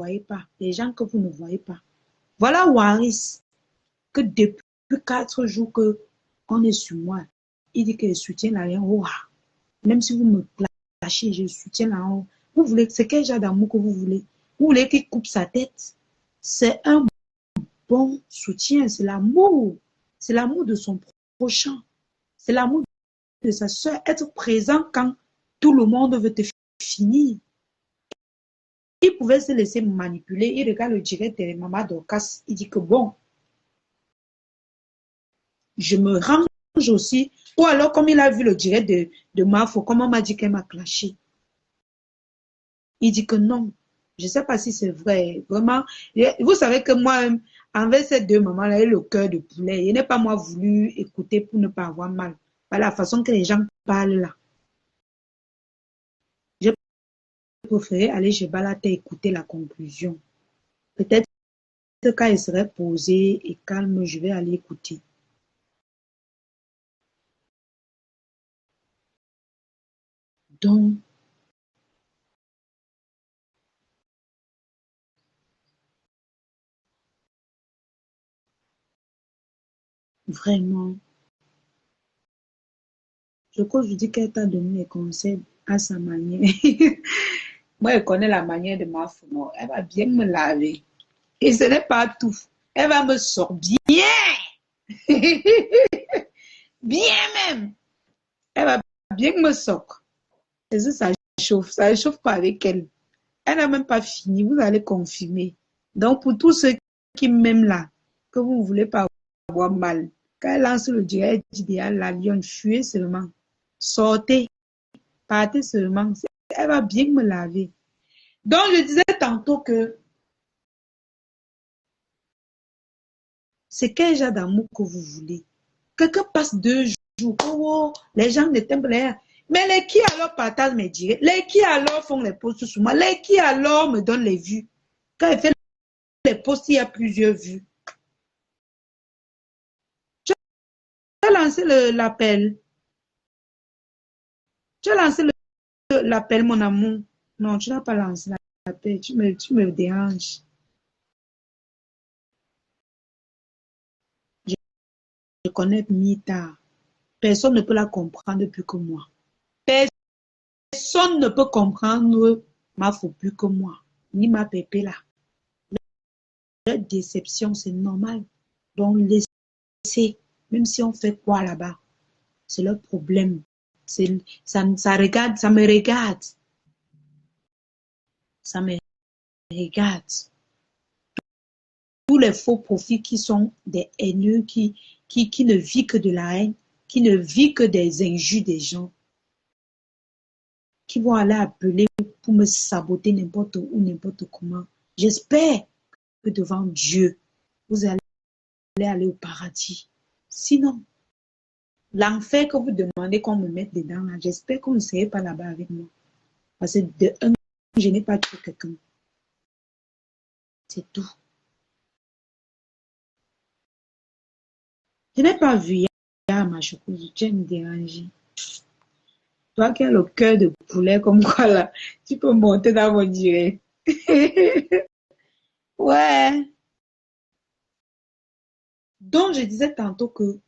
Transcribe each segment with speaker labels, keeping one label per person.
Speaker 1: voyez pas, les gens que vous ne voyez pas. Voilà Waris, que depuis 4 jours qu'on est sur moi, il dit que je soutiens la rien. Oh, même si vous me clashez, je soutiens la haut. Vous voulez, c'est quel genre d'amour que vous voulez? Vous voulez qu'il coupe sa tête? C'est un bon soutien, c'est l'amour. C'est l'amour de son prochain. C'est l'amour de sa soeur. Être présent quand tout le monde veut te finir. Il pouvait se laisser manipuler. Il regarde le direct de Maman Dorcas. Il dit que bon, je me range aussi. Ou alors, comme il a vu le direct de Mafo, comme on m'a dit qu'elle m'a clashé. Il dit que non. Je ne sais pas si c'est vrai. Vraiment, vous savez que moi, envers ces deux mamans-là, il a le cœur de poulet. Il n'est pas moi voulu écouter pour ne pas avoir mal. Voilà la façon que les gens parlent là. J'ai préféré aller chez Balate et écouter la conclusion. Peut-être que quand il serait posé et calme, je vais aller écouter. Donc, vraiment, je crois que je dis qu'elle t'a donné les conseils à sa manière. Moi, elle connaît la manière de ma femme. Elle va bien me laver. Et ce n'est pas tout. Elle va me sortir bien. Bien même. Elle va bien me sortir. Et ça chauffe. Ça ne chauffe pas avec elle. Elle n'a même pas fini. Vous allez confirmer. Donc, pour tous ceux qui m'aiment là, que vous ne voulez pas avoir mal, quand elle lance le direct idéal, la lionne, fuyez seulement. Sortez. Partez seulement. Elle va bien me laver. Donc, je disais tantôt que c'est quel genre d'amour que vous voulez. Quelqu'un passe 2 jours, oh, les gens ne t'aiment pas. Mais les qui alors partagent mes directs? Les qui alors font les posts sur moi? Les qui alors me donnent les vues? Quand elle fait les posts, il y a plusieurs vues. Tu as lancé l'appel. Tu as lancé l'appel, mon amour. Non, tu n'as pas lancé l'appel. Tu me déranges. Je connais Mita. Personne ne peut la comprendre plus que moi. Personne ne peut comprendre ma faux plus que moi. Ni ma pépé là. Leur déception, c'est normal. Donc, laissez, même si on fait quoi là-bas, c'est leur problème. Ça me regarde. Ça me regarde. Tous les faux profits qui sont des haineux, qui ne vivent que de la haine, qui ne vivent que des injures des gens, qui vont aller appeler pour me saboter n'importe où, n'importe comment. J'espère que devant Dieu, vous allez aller au paradis. Sinon, l'enfer que vous demandez qu'on me mette dedans, j'espère qu'on ne serait pas là-bas avec moi. Parce que de un, je n'ai pas tué quelqu'un. C'est tout. Je n'ai pas vu ma choucroute, tu viens me déranger. Toi qui as le cœur de poulet comme quoi là, tu peux monter dans mon direct. Ouais. Donc je disais tantôt que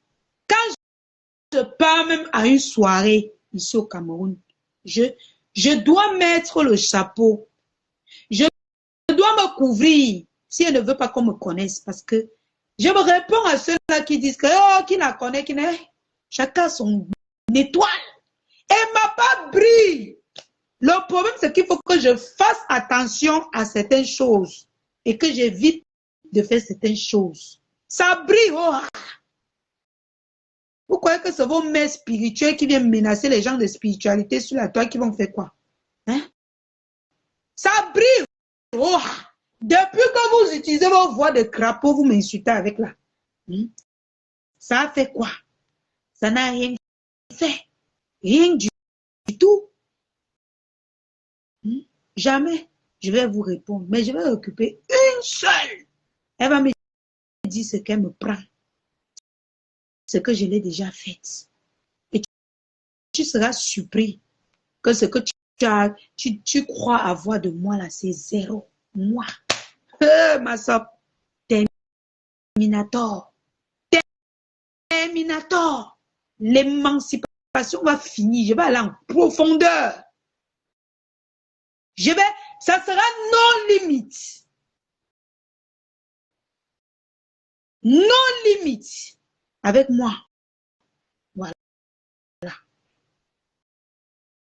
Speaker 1: quand je pars même à une soirée ici au Cameroun, je dois mettre le chapeau. Je dois me couvrir si elle ne veut pas qu'on me connaisse parce que je me réponds à ceux-là qui disent que oh, qui la connaît, qui n'est. Chacun son étoile. Et ma pas brille. Le problème, c'est qu'il faut que je fasse attention à certaines choses et que j'évite de faire certaines choses. Ça brille. Oh. Vous croyez que c'est vos mères spirituelles qui viennent menacer les gens de spiritualité sur la toile qui vont faire quoi? Hein? Ça brille. Oh. Depuis que vous utilisez vos voix de crapaud, vous m'insultez avec là. Ça a fait quoi? Ça n'a rien fait. Rien du tout. Jamais je vais vous répondre. Mais je vais occuper une seule. Elle va me dire ce qu'elle me prend. Ce que je l'ai déjà fait. Et tu seras surpris que ce que tu crois avoir de moi là, c'est zéro. Moi. Ma soeur, Terminator. Terminator. L'émancipation va finir. Je vais aller en profondeur. Ça sera non limite. Non limite. Avec moi. Voilà.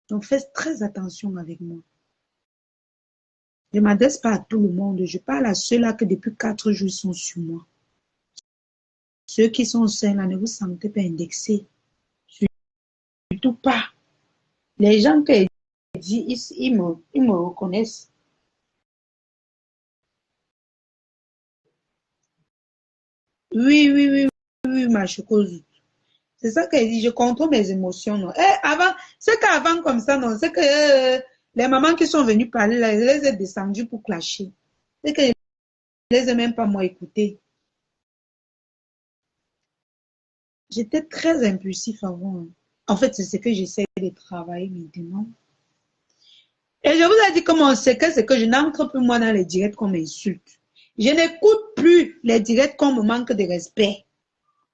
Speaker 1: Donc, faites très attention avec moi. Je ne m'adresse pas à tout le monde. Je parle à ceux-là que depuis 4 jours sont sur moi. Ceux qui sont sains, là, ne vous sentez pas indexés. Surtout pas. Les gens qui disent, ils me reconnaissent. Oui, ma chocose. C'est ça qu'elle dit, je contrôle mes émotions. Non. Avant, c'est qu'avant comme ça, non, c'est que les mamans qui sont venues parler, là, je les ai descendues pour clasher. C'est que je ne les ai même pas moi écoutées. J'étais très impulsif avant. En fait, c'est ce que j'essaie de travailler maintenant. Et je vous ai dit comment c'est que je n'entre plus moi dans les directs qu'on m'insulte. Je n'écoute plus les directs qu'on me manque de respect.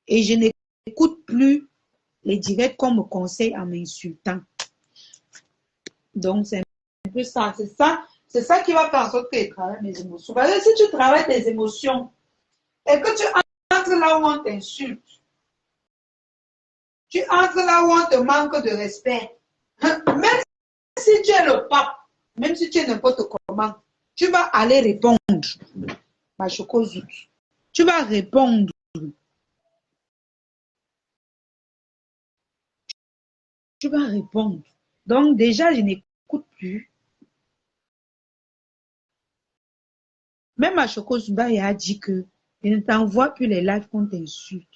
Speaker 1: Et je n'écoute plus les directs qu'on me conseille en m'insultant. Donc, c'est un peu ça. C'est ça qui va faire en sorte que je travaille mes émotions. Parce que si tu travailles tes émotions et que tu entres là où on t'insulte, tu entres là où on te manque de respect, même si tu es le pape, même si tu es n'importe comment, tu vas aller répondre. Ma chocozout. Tu vas répondre. Tu vas répondre. Donc, déjà, je n'écoute plus. Même ma chocozuba a dit que je ne t'envoie plus les lives qu'on t'insulte.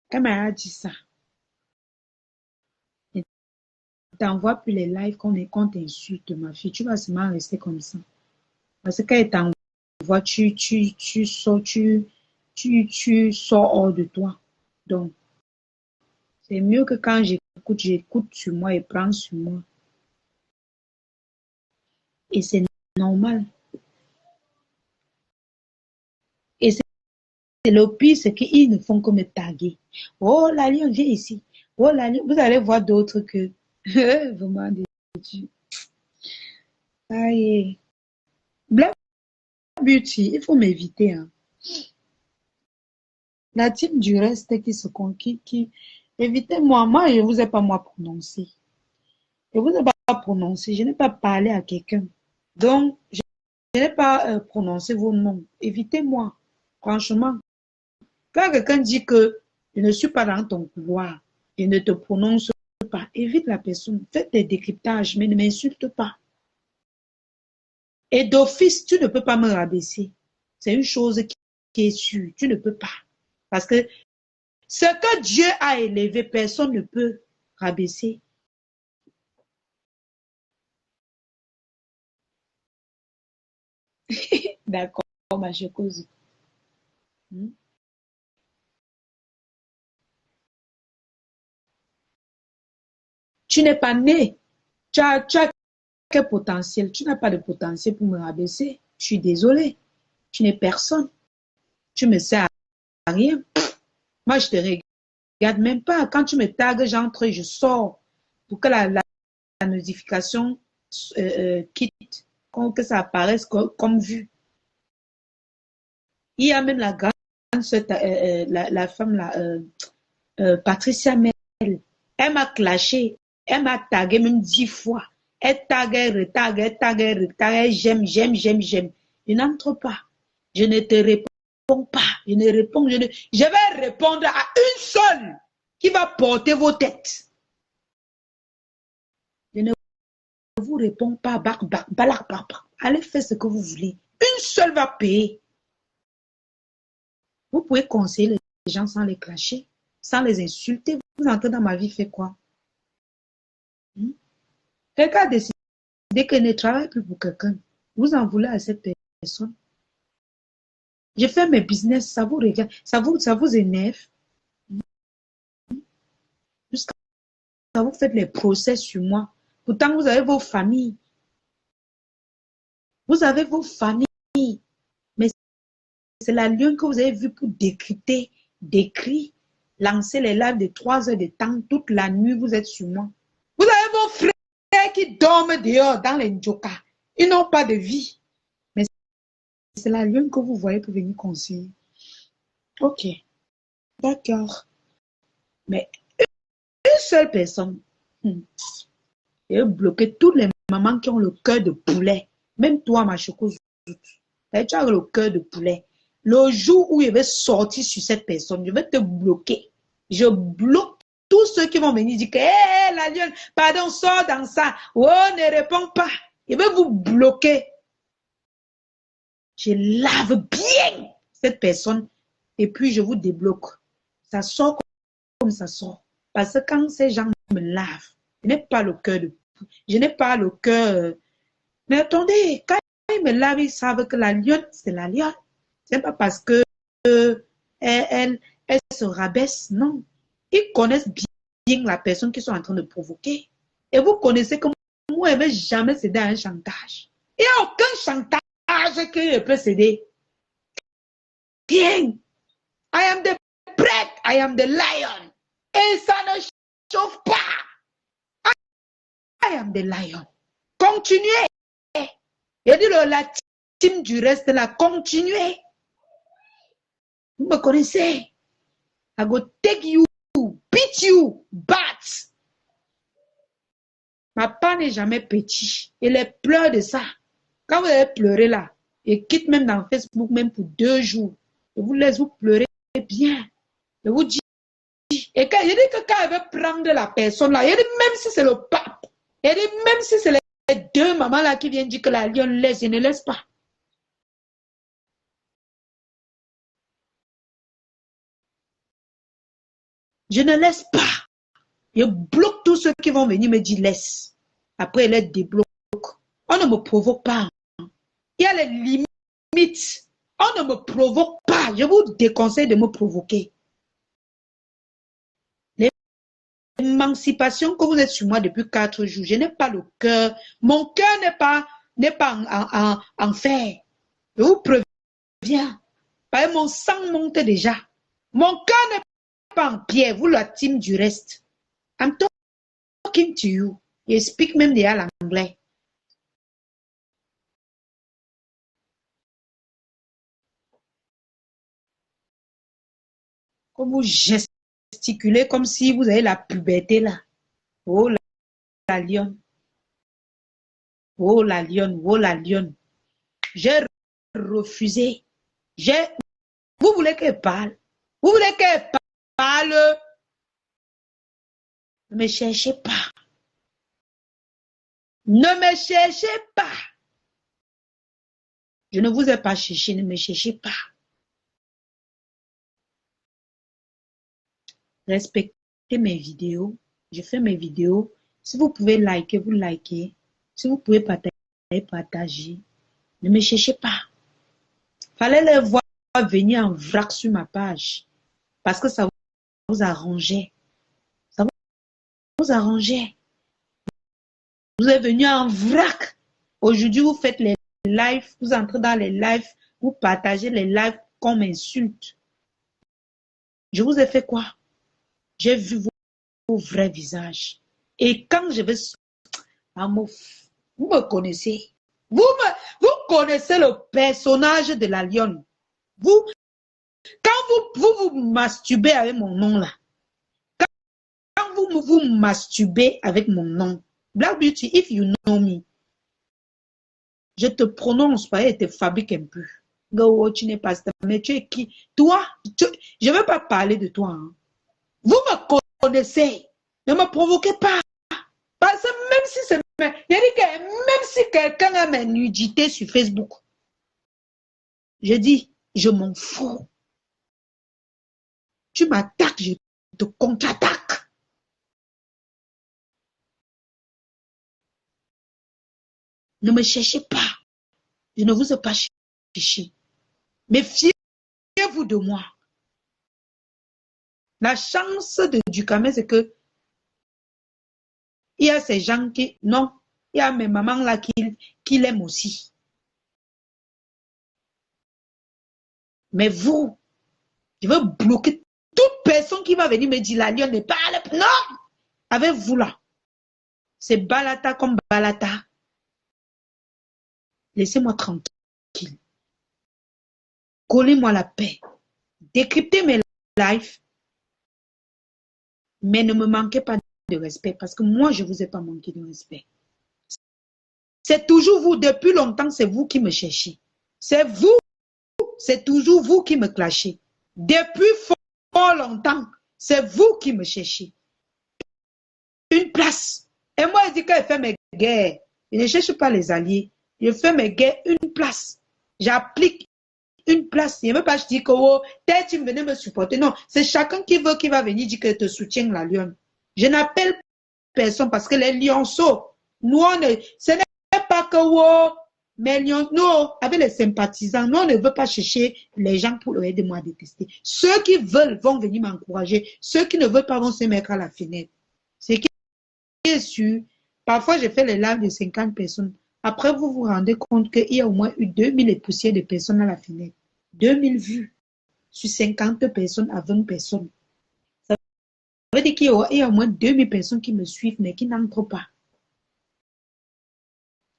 Speaker 1: Elle m'a dit ça. Je ne t'envoie plus les lives qu'on t'insulte, ma fille. Tu vas seulement rester comme ça. Parce que quand elle t'envoie, tu sors hors de toi. Donc, c'est mieux que quand j'écoute sur moi et prends sur moi. Et c'est normal. Et c'est le pire, c'est qu'ils ne font que me taguer. Oh, la lion, viens ici. Oh, la lion. Vous allez voir d'autres que. Vraiment, Dieu. Aïe. Black Beauty, il faut m'éviter. Hein. La team du reste qui se conquit, évitez-moi. Moi, je ne vous ai pas moi prononcé. Je ne vous ai pas prononcé. Je n'ai pas parlé à quelqu'un. Donc, je n'ai pas prononcé vos noms. Évitez-moi. Franchement. Quand quelqu'un dit que je ne suis pas dans ton pouvoir, je ne te prononce pas, évite la personne, fais des décryptages, mais ne m'insulte pas. Et d'office, tu ne peux pas me rabaisser. C'est une chose qui est sûre, tu ne peux pas. Parce que ce que Dieu a élevé, personne ne peut rabaisser. D'accord, ma chérie. Tu n'es pas né. Tu as quel potentiel? Tu n'as pas de potentiel pour me rabaisser. Je suis désolée. Tu n'es personne. Tu me sers à rien. Moi, je te regarde même pas. Quand tu me tagues, j'entre et je sors pour que la notification quitte, que ça apparaisse comme vu. Il y a même la grande soeur, la femme, Patricia Mel. Elle m'a clashé. Elle m'a tagué même 10 fois. Elle tague, elle retague, elle tague, elle retague, elle j'aime. Je n'entre pas. Je ne te réponds pas. Je ne réponds. Je vais répondre à une seule qui va porter vos têtes. Je ne vous réponds pas. Allez faire ce que vous voulez. Une seule va payer. Vous pouvez conseiller les gens sans les clasher, sans les insulter. Vous entrez dans ma vie, faites quoi? Quelqu'un a décidé qu'elle ne travaille plus pour quelqu'un. Vous en voulez à cette personne. Je fais mes business, ça vous regarde, ça vous énerve. Jusqu'à vous faites les procès sur moi. Pourtant, vous avez vos familles. Vous avez vos familles. Mais c'est la lionne que vous avez vue pour décrypter, décrire, lancer les lives de 3 heures de temps. Toute la nuit, vous êtes sur moi. Vous avez vos frères qui dorment dehors dans les njoka. Ils n'ont pas de vie. Mais c'est la lionne que vous voyez pour venir conseiller. Ok. D'accord. Mais une seule personne. Et bloquer toutes les mamans qui ont le cœur de poulet. Même toi, ma choco. Tu as le cœur de poulet. Le jour où je vais sortir sur cette personne, je vais te bloquer. Je bloque tous ceux qui vont venir dire que hey, la lionne, pardon, sors dans ça. Oh, ne réponds pas. Je vais vous bloquer. Je lave bien cette personne et puis je vous débloque. Ça sort comme ça sort. Parce que quand ces gens me lavent, je n'ai pas le cœur de... Je n'ai pas le cœur... Mais attendez, quand ils me lavent, ils savent que la lionne, c'est la lionne. C'est pas parce que elle se rabaisse, non. Ils connaissent bien la personne qu'ils sont en train de provoquer. Et vous connaissez que moi, je ne vais jamais céder à un chantage. Il n'y a aucun chantage que je peux céder. Bien. I am the bread, I am the lion. Et ça ne chauffe pas. I am the lion. Continuez. Et dit la team du reste là, continuez. Vous me connaissez. I go take you, beat you, bat. Ma part n'est jamais petit. Et les pleurs de ça. Quand vous allez pleurer là, et quitte même dans Facebook, même pour 2 jours, je vous laisse vous pleurer bien. Je vous dis. Et quand je dis que quand elle veut prendre la personne là, il dit même si c'est le pape, il dit même si c'est les 2 mamans là qui viennent dire que la lionne laisse, je ne laisse pas. Je ne laisse pas. Je bloque tous ceux qui vont venir me dire laisse. Après, elle les débloque. On ne me provoque pas. Il y a les limites. On ne me provoque pas. Je vous déconseille de me provoquer. L'émancipation que vous êtes sur moi depuis 4 jours, je n'ai pas le cœur. Mon cœur n'est pas en fer. Je vous préviens. Parce que mon sang monte déjà. Mon cœur n'est pas en pierre. Vous la team du reste. I'm talking to you. You speak même déjà l'anglais. Comme vous gesticulez comme si vous avez la puberté là. Oh la lionne. Oh la lionne. Oh la lionne. J'ai refusé. Vous voulez qu'elle parle? Vous voulez qu'elle parle? Ne me cherchez pas. Ne me cherchez pas. Je ne vous ai pas cherché. Ne me cherchez pas. Respectez mes vidéos. Je fais mes vidéos. Si vous pouvez liker, vous likez. Si vous pouvez partager, partagez. Ne me cherchez pas. Fallait les voir venir en vrac sur ma page. Parce que ça vous arrangeait. Ça vous arrangeait. Vous êtes venu en vrac. Aujourd'hui, vous faites les lives. Vous entrez dans les lives. Vous partagez les lives qu'on m'insulte. Je vous ai fait quoi? J'ai vu vos vrais visages. Et quand je vais... Vous me connaissez. Vous connaissez le personnage de la lionne. Quand vous masturbez avec mon nom là, quand vous masturbez avec mon nom, Black Beauty, if you know me, je te prononce pas et te fabrique un peu. Go, tu n'es pas ça. Mais tu es qui? Toi, je ne veux pas parler de toi. Hein. Vous me connaissez. Ne me provoquez pas. Parce que même si c'est... Même si quelqu'un a mes nudités sur Facebook, je dis, je m'en fous. Tu m'attaques, je te contre-attaque. Ne me cherchez pas. Je ne vous ai pas cherché. Méfiez-vous de moi. La chance de Ducamel, c'est que il y a ces gens qui... Non, il y a mes mamans là qui l'aiment aussi. Mais vous, je veux bloquer toute personne qui va venir me dire la lionne n'est pas... Non! Avec vous là. C'est Balata comme Balata. Laissez-moi tranquille. Collez-moi la paix. Décryptez mes lives. Mais ne me manquez pas de respect parce que moi, je ne vous ai pas manqué de respect. C'est toujours vous. Depuis longtemps, c'est vous qui me cherchez. C'est vous. C'est toujours vous qui me clashez. Depuis fort longtemps, c'est vous qui me cherchez. Une place. Et moi, je dis que je fais mes guerres. Je ne cherche pas les alliés. Je fais mes guerres une place. J'applique une place. Je ne veux pas dire que oh, tu venais me supporter. Non, c'est chacun qui veut qui va venir dire que te soutient la lionne. Je n'appelle personne parce que les lionceaux, nous, ce n'est pas que oh, mais nous, avec les sympathisants, nous, on ne veut pas chercher les gens pour leur aider moi à détester. Ceux qui veulent vont venir m'encourager. Ceux qui ne veulent pas vont se mettre à la fenêtre. C'est qui est sûr. Parfois, je fais les lives de 50 personnes. Après, vous vous rendez compte qu'il y a au moins eu 2000 et poussières de personnes à la fenêtre. 2000 vues sur 50 personnes à 20 personnes. Ça veut dire qu'il y a au moins 2000 personnes qui me suivent, mais qui n'entrent pas.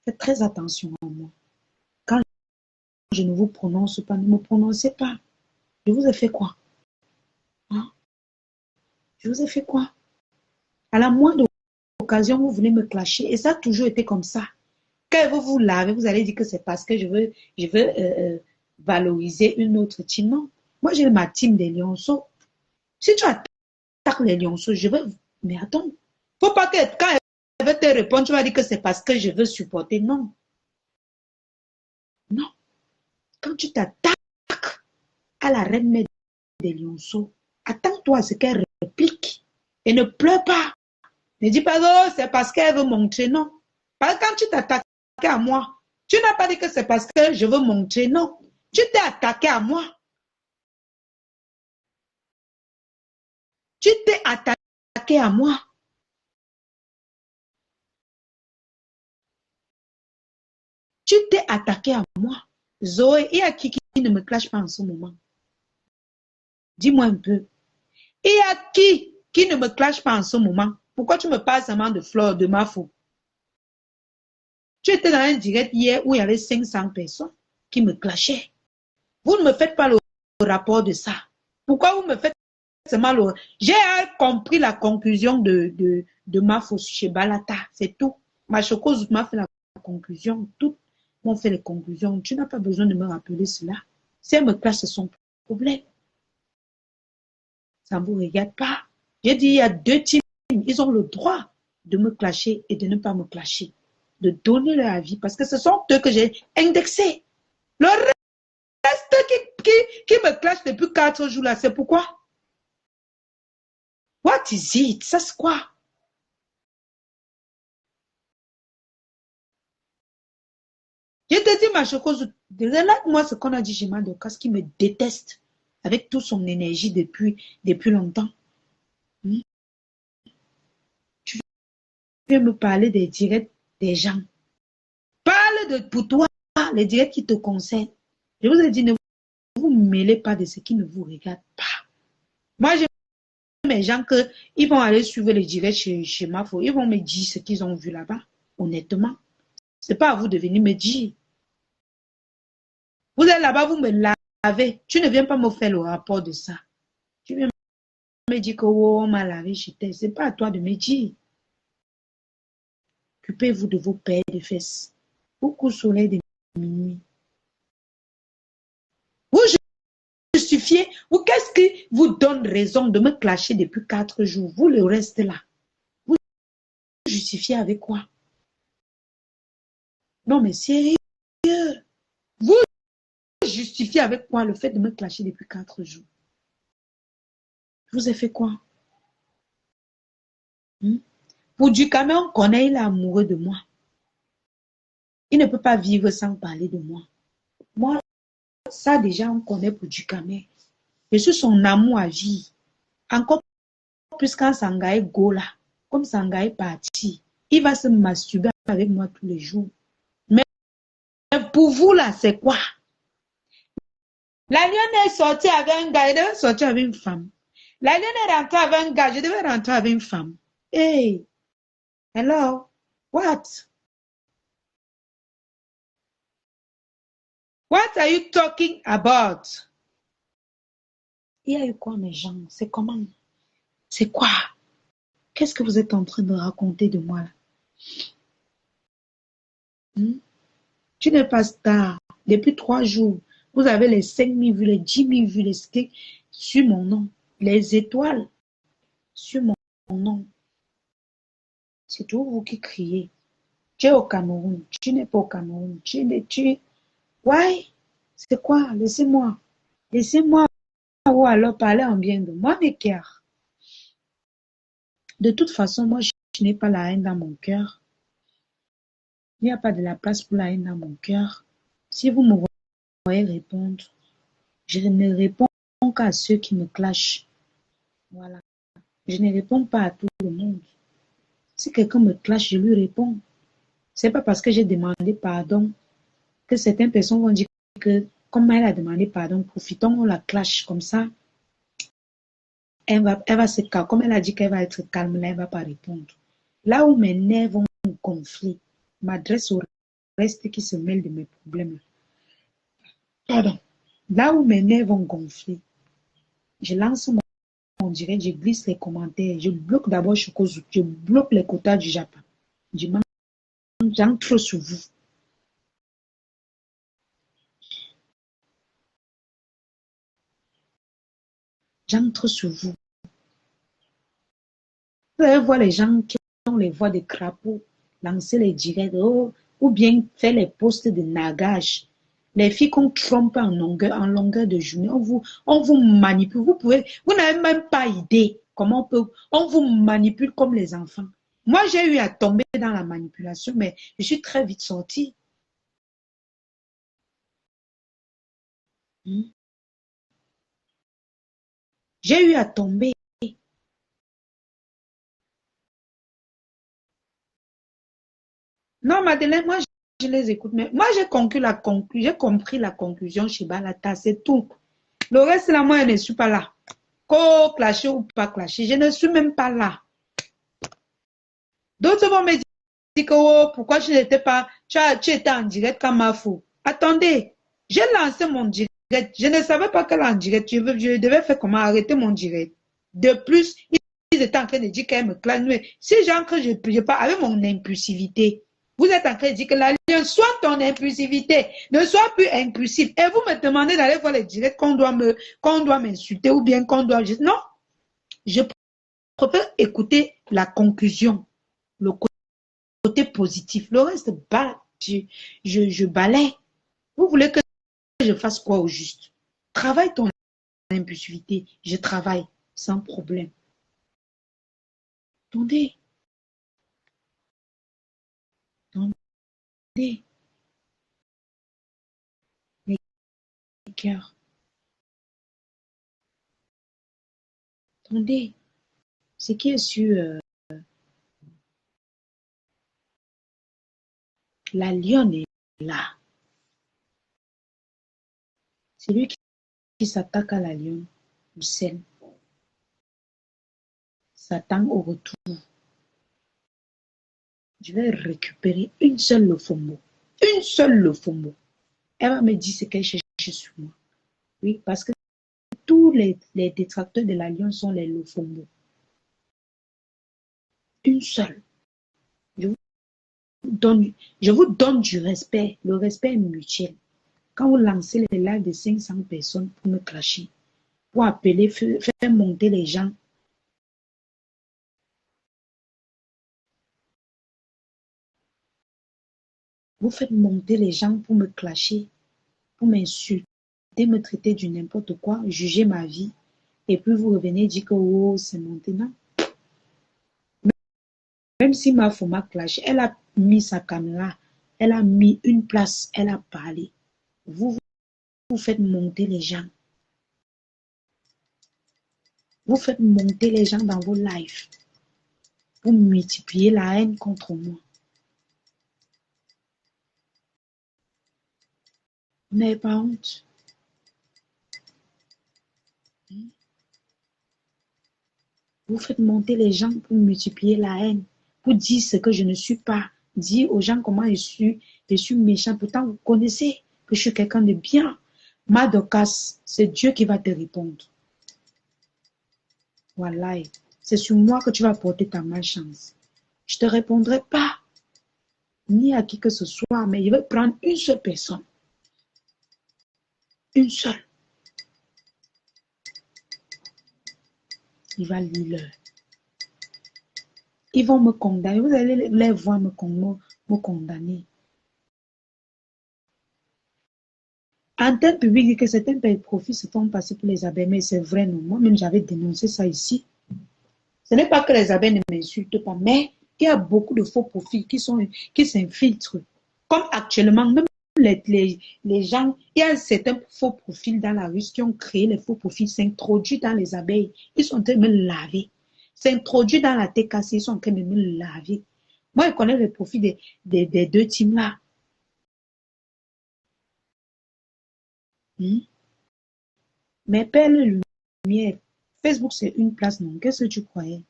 Speaker 1: Faites très attention à moi. Quand je ne vous prononce pas, ne me prononcez pas. Je vous ai fait quoi? Hein? Je vous ai fait quoi? À la moindre occasion, vous venez me clasher. Et ça a toujours été comme ça. Quand vous vous lavez, vous allez dire que c'est parce que je veux valoriser une autre team. Non. Moi, j'ai ma team des lionceaux. Si tu attaques les lionceaux, je veux... Mais attends. Faut pas que quand elle veut te répondre, tu vas dire que c'est parce que je veux supporter. Non. Non. Quand tu t'attaques à la reine mère des lionceaux, attends-toi à ce qu'elle réplique. Et ne pleure pas. Ne dis pas, oh, c'est parce qu'elle veut montrer. Non. Parce que quand tu t'attaques à moi, tu n'as pas dit que c'est parce que je veux montrer. Non. Tu t'es attaqué à moi. Tu t'es attaqué à moi. Tu t'es attaqué à moi. Zoé, il y a qui ne me clash pas en ce moment? Dis-moi un peu. Il y a qui ne me clash pas en ce moment? Pourquoi tu me parles seulement de Flore, de Mafo? Tu étais dans un direct hier où il y avait 500 personnes qui me clashaient. Vous ne me faites pas le rapport de ça. Pourquoi vous me faites seulement le... J'ai compris la conclusion de Mafo chez Balata. C'est tout. Machoko m'a fait la conclusion. Tout m'ont fait les conclusions. Tu n'as pas besoin de me rappeler cela. Si elle me clash, c'est son problème. Ça ne vous regarde pas. J'ai dit, il y a deux teams. Ils ont le droit de me clasher et de ne pas me clasher. De donner leur avis. Parce que ce sont eux que j'ai indexés. Le reste qui me clash depuis 4 jours là, c'est pourquoi? What is it? Ça c'est quoi? Je te dis, ma chose, relate-moi ce qu'on a dit chez Madokas qui me déteste avec toute son énergie depuis longtemps. Tu viens me parler des directs des gens. Parle pour toi, les directs qui te concernent. Je vous ai dit, ne vous mêlez pas de ce qui ne vous regarde pas. Moi, j'ai mes gens qu'ils vont aller suivre les directs chez Mafo. Ils vont me dire ce qu'ils ont vu là-bas. Honnêtement, ce n'est pas à vous de venir me dire. Vous êtes là-bas, vous me lavez. Tu ne viens pas me faire le rapport de ça. Tu viens me dire que oh, on m'a lavé chez toi. Ce n'est pas à toi de me dire. Occupez-vous de vos paires de fesses. Beaucoup soleil de minuit. Vous justifiez, ou qu'est-ce qui vous donne raison de me clasher depuis 4 jours? Vous le reste là. Vous justifiez avec quoi? Non mais sérieux. Vous justifiez avec quoi le fait de me clasher depuis 4 jours? Je vous ai fait quoi? Pour Dukame, on connaît, il est amoureux de moi. Il ne peut pas vivre sans parler de moi. Moi, ça déjà, on connaît pour Dukame. Je suis son amour à vie. Encore plus quand Sangaï go là, comme Sangaï parti, il va se masturber avec moi tous les jours. Mais pour vous là, c'est quoi? La lionne est sortie avec un gars, elle devait sortir avec une femme. La lionne est rentrée avec un gars, je devais rentrer avec une femme. Hey, hello, what? What are you talking about? Il y a eu quoi, mes gens? C'est comment? C'est quoi? Qu'est-ce que vous êtes en train de raconter de moi là? Hmm? Tu n'es pas star. Depuis 3 jours, vous avez les 5 000 vues, les 10 000 vues, les sticks sur mon nom. Les étoiles sur mon nom. C'est tout vous qui criez. Tu es au Cameroun. Tu n'es pas au Cameroun. Ouais, c'est quoi? Laissez-moi. Laissez-moi ou alors parler en bien de moi, mes cœurs. De toute façon, moi, je n'ai pas la haine dans mon cœur. Il n'y a pas de la place pour la haine dans mon cœur. Si vous me voyez répondre, je ne réponds qu'à ceux qui me clashent. Voilà. Je ne réponds pas à tout le monde. Si quelqu'un me clash, je lui réponds. C'est pas parce que j'ai demandé pardon que certaines personnes vont dire que, comme elle a demandé pardon, profitons, on la clash comme ça. Elle va se calmer. Comme elle a dit qu'elle va être calme, là, elle ne va pas répondre. Là où mes nerfs vont gonfler, m'adresse au reste qui se mêle de mes problèmes. Pardon. Là où mes nerfs vont gonfler, je lance mon direct, je glisse les commentaires, je bloque d'abord Chocozo, je bloque les quotas du Japon. J'entre sur vous. J'entre sur vous. Vous allez voir les gens qui ont les voix de crapauds, lancer les directs, ou bien faire les posts de nagage. Les filles qu'on trompe en longueur de journée, on vous manipule. Vous n'avez même pas idée comment on vous manipule comme les enfants. Moi, j'ai eu à tomber dans la manipulation, mais je suis très vite sortie. Hmm. J'ai eu à tomber. Non, Madeleine, moi, je les écoute, mais moi, j'ai compris la conclusion chez Balata, c'est tout. Le reste, là, moi, je ne suis pas là. Qu'au clasher ou pas clasher, je ne suis même pas là. D'autres vont me dire que oh, pourquoi tu n'étais pas, tu étais en direct comme ma fou. Attendez, j'ai lancé mon direct. Je ne savais pas qu'elle est en direct. Je devais faire comment arrêter mon direct. De plus, ils étaient en train de dire qu'elle me clame. Si j'entre, je pars avec mon impulsivité. Vous êtes en train de dire que l'alliance, soit ton impulsivité, ne soit plus impulsive. Et vous me demandez d'aller voir les directs qu'on doit m'insulter ou bien qu'on doit. Non, je préfère écouter la conclusion, le côté positif. Le reste, je balaye. Vous voulez que je fasse quoi au juste? Travaille ton impulsivité. Je travaille sans problème. Attendez, attendez, mes cœurs. Attendez, ce qui est sur la lionne est là. Celui qui s'attaque à la lionne, le sel, s'attend au retour. Je vais récupérer une seule Lofombo. Une seule Lofombo. Elle va me dire ce qu'elle cherche sur moi. Oui, parce que tous les détracteurs de la lionne sont les Lofombo. Une seule. Je vous donne du respect. Le respect est mutuel. Quand vous lancez les lives de 500 personnes pour me clasher, pour appeler, faire monter les gens, vous faites monter les gens pour me clasher, pour m'insulter, me traiter du n'importe quoi, juger ma vie, et puis vous revenez dire que oh, c'est monté. Non. Même si ma femme m'a clashé, elle a mis sa caméra, elle a mis une place, elle a parlé. Vous faites monter les gens. Vous faites monter les gens dans vos lives. Vous multipliez la haine contre moi. Vous n'avez pas honte. Vous faites monter les gens pour multiplier la haine, pour dire ce que je ne suis pas, dire aux gens comment je suis méchant. Pourtant, vous connaissez que je suis quelqu'un de bien. Madokas, c'est Dieu qui va te répondre. Voilà, c'est sur moi que tu vas porter ta malchance. Je ne te répondrai pas, ni à qui que ce soit, mais il va prendre une seule personne. Une seule. Il va lire leur. Ils vont me condamner. Vous allez les voir me condamner. En tel public dit que certains profits se font passer pour les abeilles, mais c'est vrai, non. Moi-même, j'avais dénoncé ça ici. Ce n'est pas que les abeilles ne m'insultent pas, mais il y a beaucoup de faux profils qui s'infiltrent. Comme actuellement, même les gens, il y a certains faux profils dans la rue qui ont créé les faux profils, s'introduisent dans les abeilles. Ils sont en train de me laver. S'introduisent dans la TKC, ils sont en train de me laver. Moi, je connais le profil des deux teams-là. Mais Père Lumière, Facebook, c'est une place, non? Qu'est-ce que tu croyais?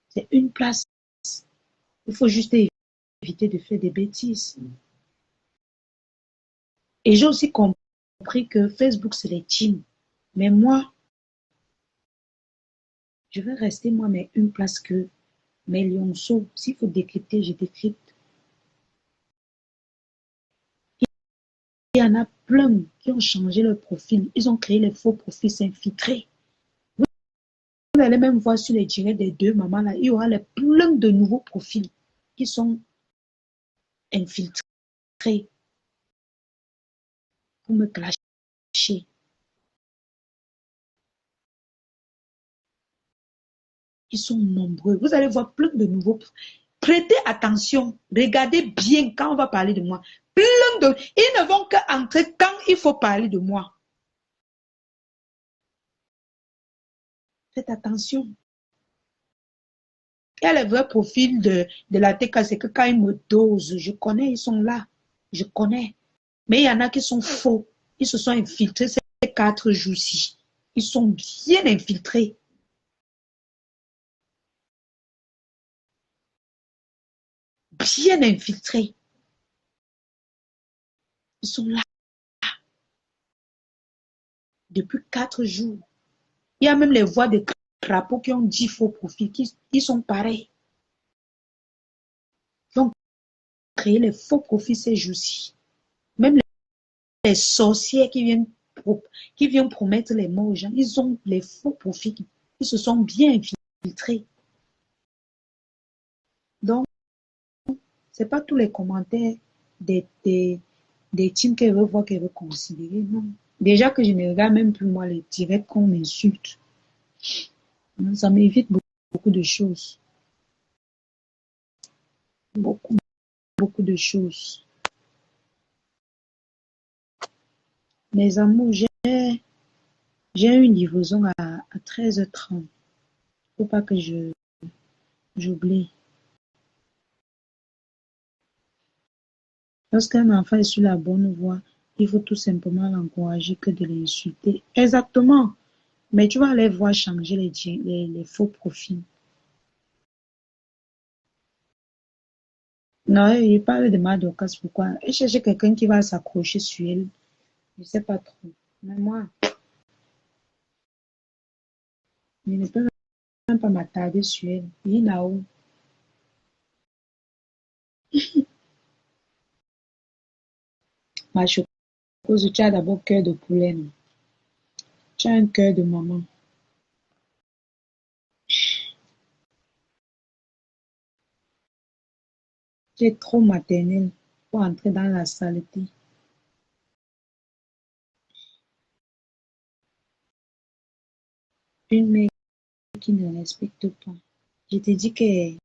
Speaker 1: C'est une place. Il faut juste éviter de faire des bêtises. Et j'ai aussi compris que Facebook, c'est les teams. Mais moi, je vais rester moi, mais une place que mes lionceaux. S'il faut décrypter, je décrypte. Il y en a plein qui ont changé leur profil. Ils ont créé les faux profils s'infiltrer. Vous allez même voir sur les directs des deux mamans là, il y aura plein de nouveaux profils qui sont infiltrés pour me clasher. Ils sont nombreux. Vous allez voir plein de nouveaux. Prêtez attention. Regardez bien quand on va parler de moi. Plein de. Ils ne vont qu'entrer quand il faut parler de moi. Faites attention. Il y a les vrais profils de la TK, c'est que quand ils me dosent, je connais, ils sont là. Je connais. Mais il y en a qui sont faux. Ils se sont infiltrés ces 4 jours-ci. Ils sont bien infiltrés. Bien infiltrés. Ils sont là. Depuis 4 jours. Il y a même les voix de crapauds qui ont 10 faux profils. Ils sont pareils. Ils ont créé les faux profils ces jours-ci. Même les sorcières qui viennent promettre les morts aux gens, ils ont les faux profils. Ils se sont bien infiltrés. Donc, ce n'est pas tous les commentaires des teams qu'elle veut voir, qu'elle veut considérer. Non. Déjà que je ne regarde même plus moi les directs qu'on m'insulte. Ça m'évite beaucoup de choses. Beaucoup, beaucoup de choses. Mes amours, j'ai une livraison à 13h30. Il ne faut pas que j'oublie. Lorsqu'un enfant est sur la bonne voie, il faut tout simplement l'encourager que de l'insulter. Exactement. Mais tu vas aller voir changer les faux profils. Non, il parle de Madokas. Pourquoi? Il cherche quelqu'un qui va s'accrocher sur elle. Je ne sais pas trop. Mais moi, je ne peux même pas m'attarder sur elle. Il est là-haut. Ma chose, tu as d'abord cœur de poulet. Non? Tu as un cœur de maman. Tu es trop maternelle pour entrer dans la saleté. Une mère qui ne respecte pas. Je te dis que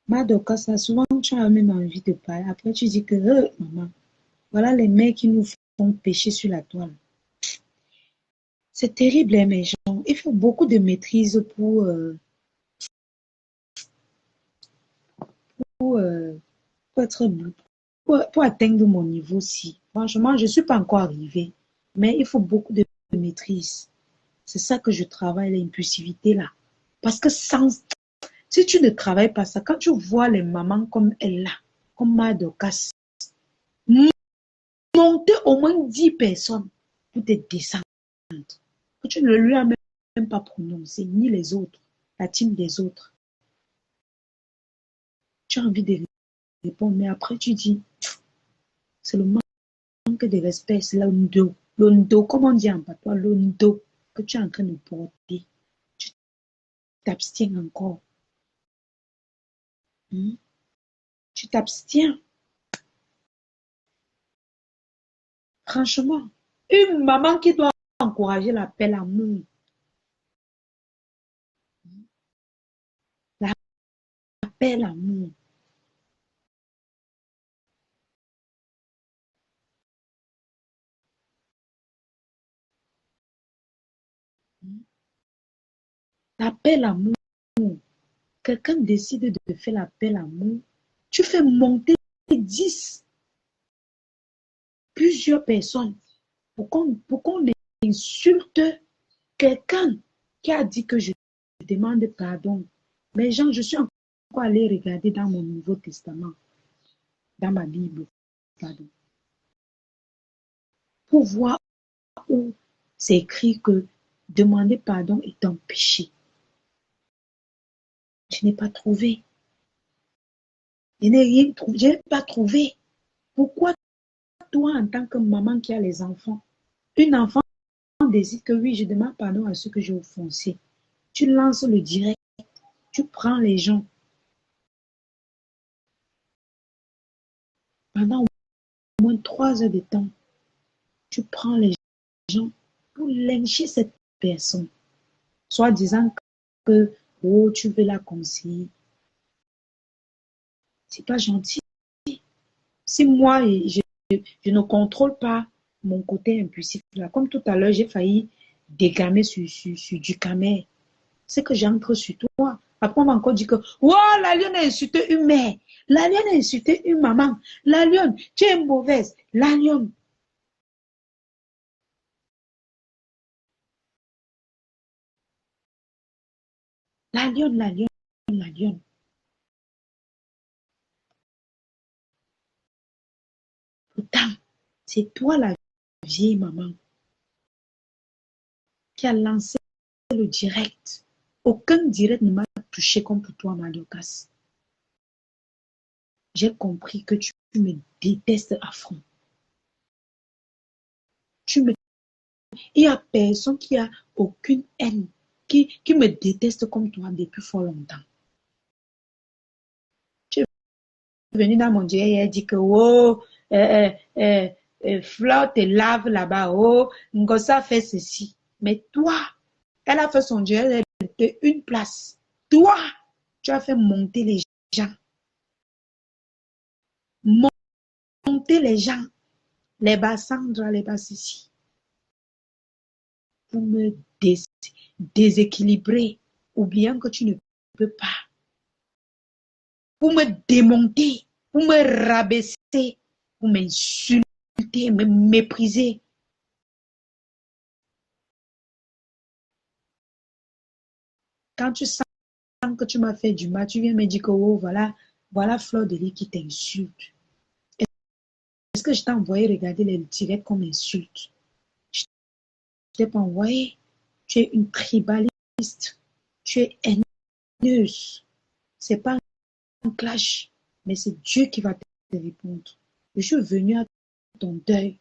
Speaker 1: Madoka, ça, souvent tu as même envie de parler. Après, tu dis que, maman, voilà les mères qui nous font pécher sur la toile. C'est terrible, hein, mes gens. Il faut beaucoup de maîtrise pour, pour, être, pour atteindre mon niveau-ci. Franchement, je ne suis pas encore arrivée. Mais il faut beaucoup de maîtrise. C'est ça que je travaille, l'impulsivité là. Parce que si tu ne travailles pas ça, quand tu vois les mamans comme elle là, comme Mère Dorcas, monter au moins 10 personnes pour te descendre, que tu ne lui as même pas prononcé, ni les autres, la team des autres. Tu as envie de répondre, mais après tu dis, c'est le manque de respect, c'est l'ondo, comment on dit en patois, l'ondo que tu es en train de porter. Tu t'abstiens encore. Tu t'abstiens. Franchement, une maman qui doit encourager l'appel amour. L'appel amour. L'appel amour. Quelqu'un décide de faire l'appel amour. Tu fais monter 10, plusieurs personnes pour qu'on insulte quelqu'un qui a dit que je demande pardon. Mais Jean, je suis encore allé regarder dans mon Nouveau Testament, dans ma Bible, pardon, pour voir où c'est écrit que demander pardon est un péché. Je n'ai pas trouvé. Je n'ai rien trouvé. Je n'ai pas trouvé. Pourquoi toi, en tant que maman qui a les enfants, une enfant décide que oui, je demande pardon à ceux que j'ai offensés. Tu lances le direct, tu prends les gens. Pendant au moins 3 heures de temps, tu prends les gens pour lyncher cette personne. Soit disant que, oh, tu veux la conseiller. C'est pas gentil. Si moi, je ne contrôle pas mon côté impulsif, là, comme tout à l'heure, j'ai failli dégamer sur du camé. C'est que j'entre sur toi. Après, on m'a encore dit que, wow, la lionne a insulté une mère. La lionne a insulté une maman. La lionne, tu es mauvaise. La lionne. La lionne, la lionne, la lionne. Pourtant, c'est toi la vieille maman qui a lancé le direct. Aucun direct ne m'a touché comme pour toi, Madokas. J'ai compris que tu me détestes à fond. Il n'y a personne qui a aucune haine, qui me déteste comme toi depuis fort longtemps. Tu es venu dans mon direct et elle dit que, oh, Fleur te lave là-bas, oh, Ngosa fait ceci. Mais toi, elle a fait son direct, elle était une place. Toi, tu as fait monter les gens. Monter les gens. Les Bassandra, les Bassissi. Pour me déséquilibrer. Ou bien que tu ne peux pas. Pour me démonter. Pour me rabaisser. Pour m'insulter, me mépriser. Quand tu sens que tu m'as fait du mal, tu viens me dire que oh, voilà Fleur de Lis qui t'insulte. Est-ce que je t'ai envoyé regarder les directs comme insulte? Je ne t'ai pas envoyé. Tu es une tribaliste. Tu es haineuse. C'est pas un clash, mais c'est Dieu qui va te répondre. Je suis venue à ton deuil.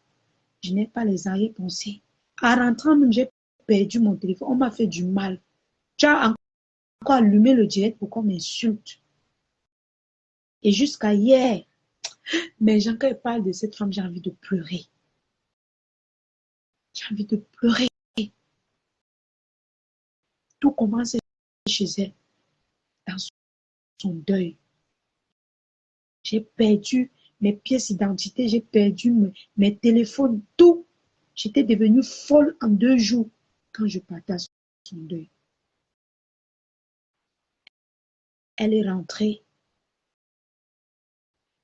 Speaker 1: Je n'ai pas les arrière-pensées. En rentrant même, j'ai perdu mon téléphone. On m'a fait du mal. Tu as encore allumé le direct pour qu'on m'insulte. Et jusqu'à hier, mais quand il parle de cette femme, j'ai envie de pleurer. J'ai envie de pleurer. Tout commence chez elle, dans son deuil. J'ai perdu mes pièces d'identité, j'ai perdu mes téléphones, tout. J'étais devenue folle en 2 jours quand je partais à son deuil. Elle est rentrée.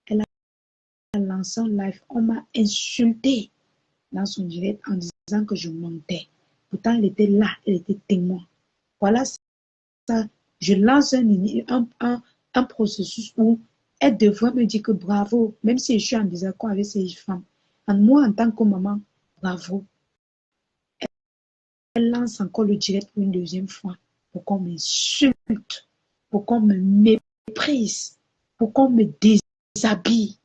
Speaker 1: Elle a lancé un live. On m'a insulté. dans son direct en disant que je mentais. Pourtant, elle était là, elle était témoin. Voilà ça. Je lance un processus où elle devrait me dire que bravo, même si je suis en désaccord avec ces femmes. Moi, en tant que maman, bravo. Elle lance encore le direct pour une deuxième fois, pour qu'on m'insulte, pour qu'on me méprise, pour qu'on me déshabille.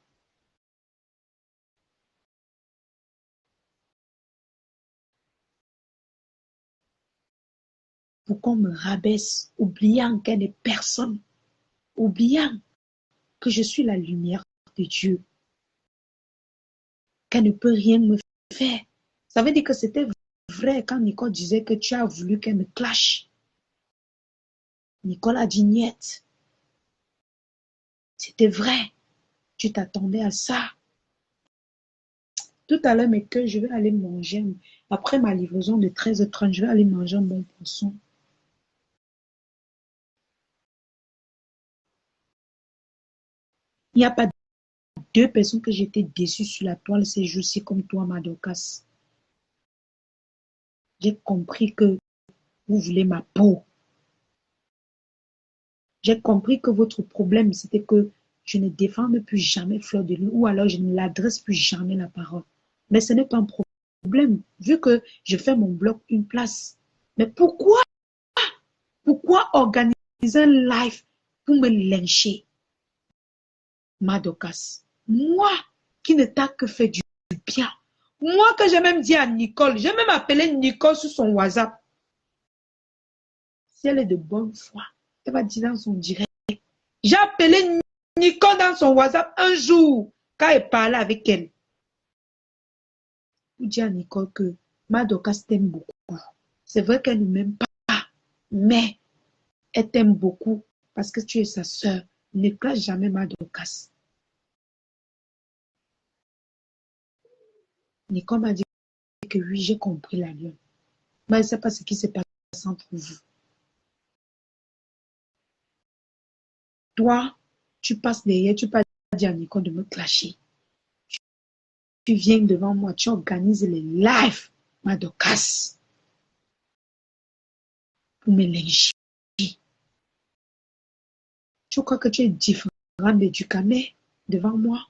Speaker 1: Pour qu'on me rabaisse, oubliant qu'elle n'est personne, oubliant que je suis la lumière de Dieu, qu'elle ne peut rien me faire. Ça veut dire que c'était vrai quand Nicole disait que tu as voulu qu'elle me clash. Nicole a dit niet. C'était vrai. Tu t'attendais à ça. Tout à l'heure, mais que je vais aller manger. Après ma livraison de 13h30, je vais aller manger un bon poisson. Il n'y a pas deux personnes que j'étais déçue sur la toile ces jours-ci comme toi, Madokas. J'ai compris que vous voulez ma peau. J'ai compris que votre problème, c'était que je ne défende plus jamais Fleur de Lys ou alors je ne l'adresse plus jamais la parole. Mais ce n'est pas un problème, vu que je fais mon blog une place. Mais pourquoi organiser un live pour me lyncher, Madokas? Moi qui ne t'a que fait du bien. Moi que j'ai même dit à Nicole, j'ai même appelé Nicole sur son WhatsApp. Si elle est de bonne foi, elle va dire dans son direct. J'ai appelé Nicole dans son WhatsApp un jour, quand elle parlait avec elle. Pour dire à Nicole que Madokas t'aime beaucoup. C'est vrai qu'elle ne m'aime pas, mais elle t'aime beaucoup parce que tu es sa sœur. Ne clash jamais Madokas. Nicole m'a dit que oui, j'ai compris la lune. Mais elle ne sait pas ce qui se passe entre vous. Toi, tu passes derrière, tu peux dire à Nicole de me clasher. Tu viens devant moi, tu organises les lives, Madokas, pour me lyncher. Tu crois que tu es différent de Ducamel devant moi?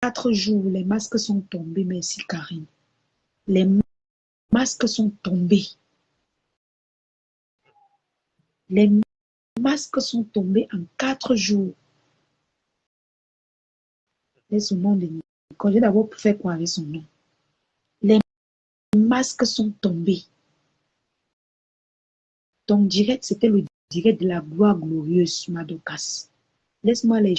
Speaker 1: 4 jours, les masques sont tombés. Merci, Karine. Les masques sont tombés. Les masques sont tombés en 4 jours. Laisse son nom de Nicole. J'ai d'abord fait quoi avec son nom? Les masques sont tombés. Ton direct, c'était le direct de la gloire glorieuse, Madokas. Laisse-moi les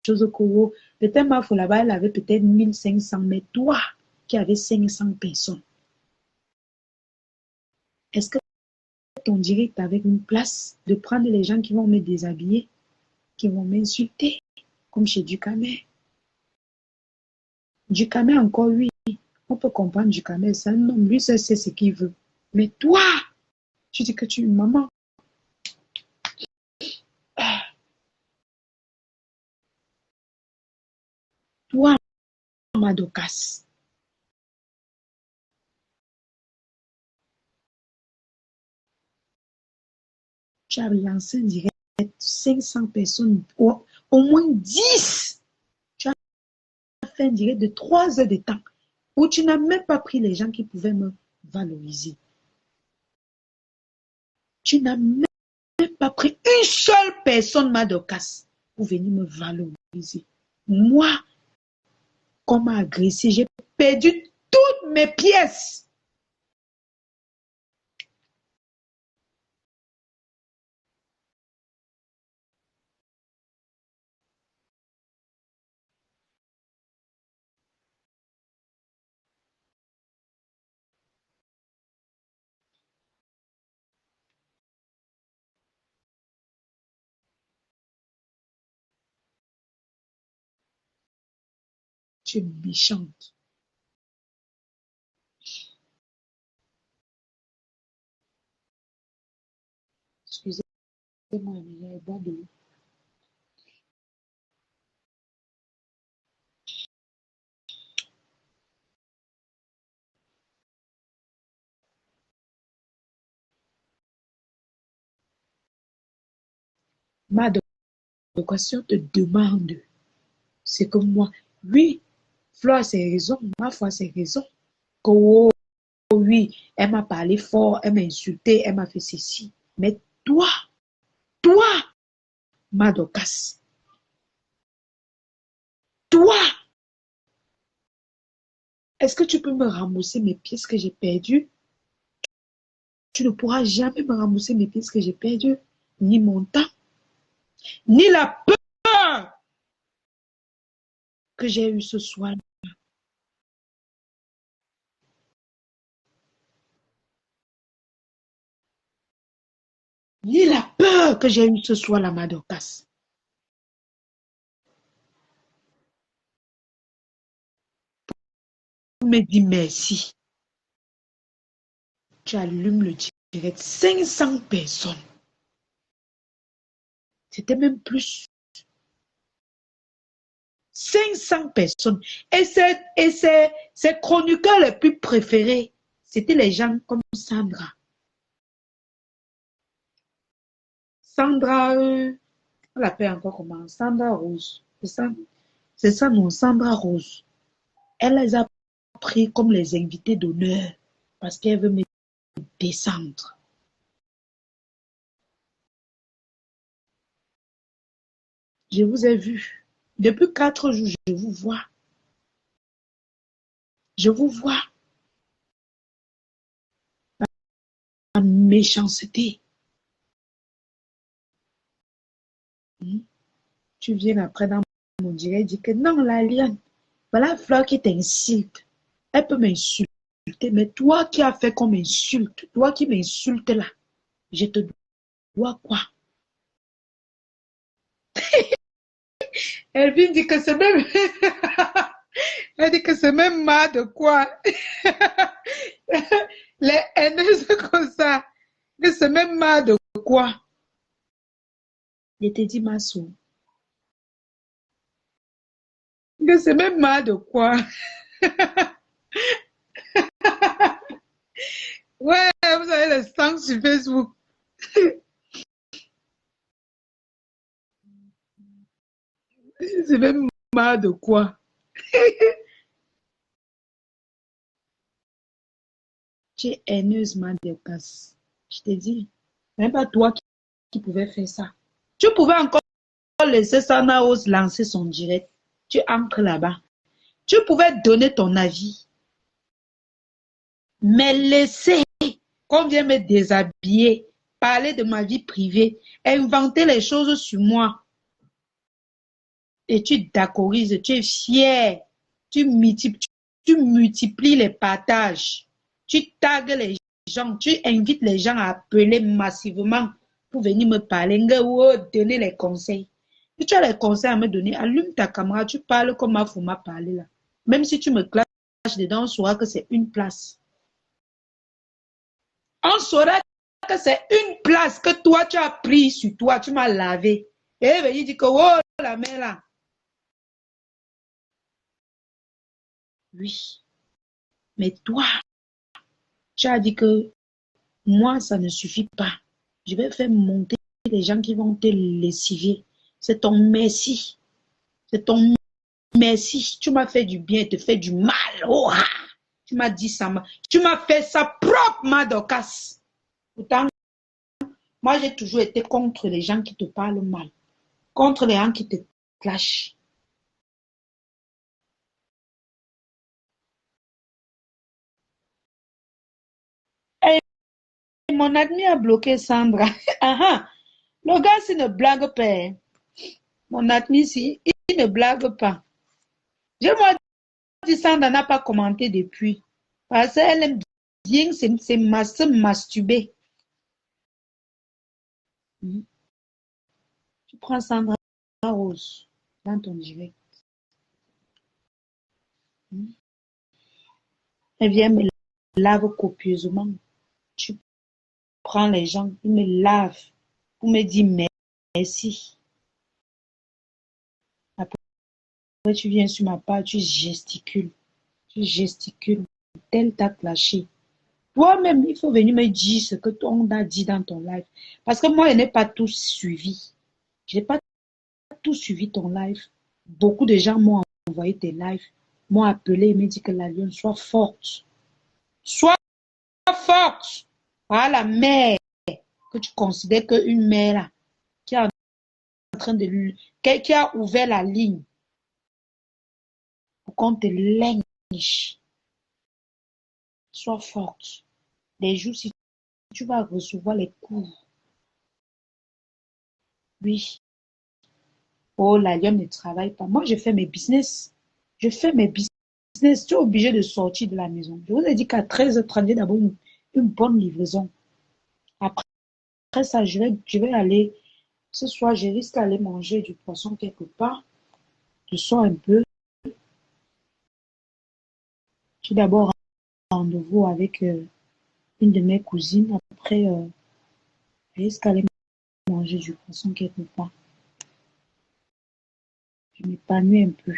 Speaker 1: choses que peut-être ma foi là-bas, elle avait peut-être 1500, mais toi qui avais 500 personnes, est-ce que ton direct avec une place de prendre les gens qui vont me déshabiller, qui vont m'insulter, comme chez Ducamel? Ducamel encore, oui, on peut comprendre Ducamel, c'est un homme, lui seul sait ce qu'il veut. Mais toi, tu dis que tu es une maman. Toi, Madokas, tu as lancé un direct 500 personnes, au moins 10. Tu as fait un direct de 3 heures de temps où tu n'as même pas pris les gens qui pouvaient me valoriser. Tu n'as même pas pris une seule personne, Madokas, pour venir me valoriser. Moi, qu'on m'a agressé, j'ai perdu toutes mes pièces. Tu es méchante. Excusez-moi, mais j'ai boire de l'eau. Ma équation te demande, c'est que moi, oui, Flo a ses raisons, ma foi a ses raisons. Que oh, oui, elle m'a parlé fort, elle m'a insulté, elle m'a fait ceci. Mais toi, Madokas, toi, est-ce que tu peux me rembourser mes pièces que j'ai perdues? Tu ne pourras jamais me rembourser mes pièces que j'ai perdues, ni mon temps, ni la peur que j'ai eue ce soir. Ni la peur que j'ai eue ce soir, la Madokas. On me dit merci. Tu allumes le direct. 500 personnes. C'était même plus. 500 personnes. Et ces chroniqueurs les plus préférés, c'était les gens comme Sandra. Sandra, on l'appelle encore comment? Sandra Rose. C'est ça, non, Sandra Rose. Elle les a pris comme les invités d'honneur parce qu'elle veut me descendre. Je vous ai vu. Depuis 4 jours, je vous vois. Je vous vois. La méchanceté. Tu viens après dans mon direct, dis que non, la liane, voilà Fleur qui t'insulte. Elle peut m'insulter, mais toi qui as fait qu'on m'insulte, toi qui m'insultes là, je te dois quoi? Elle vient dire que c'est même... Elle dit que c'est même mal de quoi? Les haineuses comme ça, que c'est même mal de quoi? Je te dis, ma soeur, que c'est même mal de quoi? Ouais, vous avez le sang sur Facebook. C'est même mal de quoi? Tu es haineuse, Madekas. Je te dis, même pas toi qui pouvais faire ça. Tu pouvais encore laisser Sanaos lancer son direct. Tu entres là-bas. Tu pouvais donner ton avis. Mais laisser qu'on vienne me déshabiller, parler de ma vie privée, inventer les choses sur moi. Et tu d'accordises, tu es fier. Tu multiplies les partages. Tu tagues les gens. Tu invites les gens à appeler massivement pour venir me parler, donner les conseils. Si tu as les conseils à me donner, allume ta caméra, tu parles comme ma fou m'a parlé là. Même si tu me clashes dedans, on saura que c'est une place. On saura que c'est une place que toi tu as pris sur toi, tu m'as lavé. Et il dit que, oh, la main là. Oui. Mais toi, tu as dit que moi, ça ne suffit pas. Je vais faire monter les gens qui vont te lessiver. C'est ton merci. C'est ton merci. Tu m'as fait du bien, te fait du mal. Oh, tu m'as dit ça. Tu m'as fait ça propre, Madokas. Pourtant, moi, j'ai toujours été contre les gens qui te parlent mal. Contre les gens qui te clashent. Et mon admis a bloqué Sandra. Le gars, s'il ne blague pas. Mon admis, si, il ne blague pas. Je moi dit Sandra n'a pas commenté depuis. Parce qu'elle aime bien se masturber. Tu prends Sandra Rose dans ton direct. Elle vient me lave copieusement. Tu prends les gens, ils me lavent pour me dire merci. Après, tu viens sur ma part, tu gesticules. Tu gesticules. Tel t'a clashé. Toi-même, il faut venir me dire ce que on a dit dans ton live. Parce que moi, je n'ai pas tout suivi. Je n'ai pas tout suivi ton live. Beaucoup de gens m'ont envoyé tes lives, m'ont appelé et m'ont dit que l'avion soit forte. Sois forte. Voilà la mère que tu considères qu'une mère là, qui est en train de lui, qui a ouvert la ligne pour qu'on te lynche. Sois forte. Les jours, si tu vas recevoir les cours. Oui. Oh, la lionne ne travaille pas. Moi, je fais mes business. Je fais mes business. Tu es obligé de sortir de la maison. Je vous ai dit qu'à 13h30, j'ai d'abord une bonne livraison. Après ça, je vais aller. Ce soir, je risque d'aller manger du poisson quelque part. Je sors un peu. J'ai d'abord rendez-vous avec une de mes cousines. Après, je risque d'aller manger du poisson quelque part. Je m'épanouis un peu.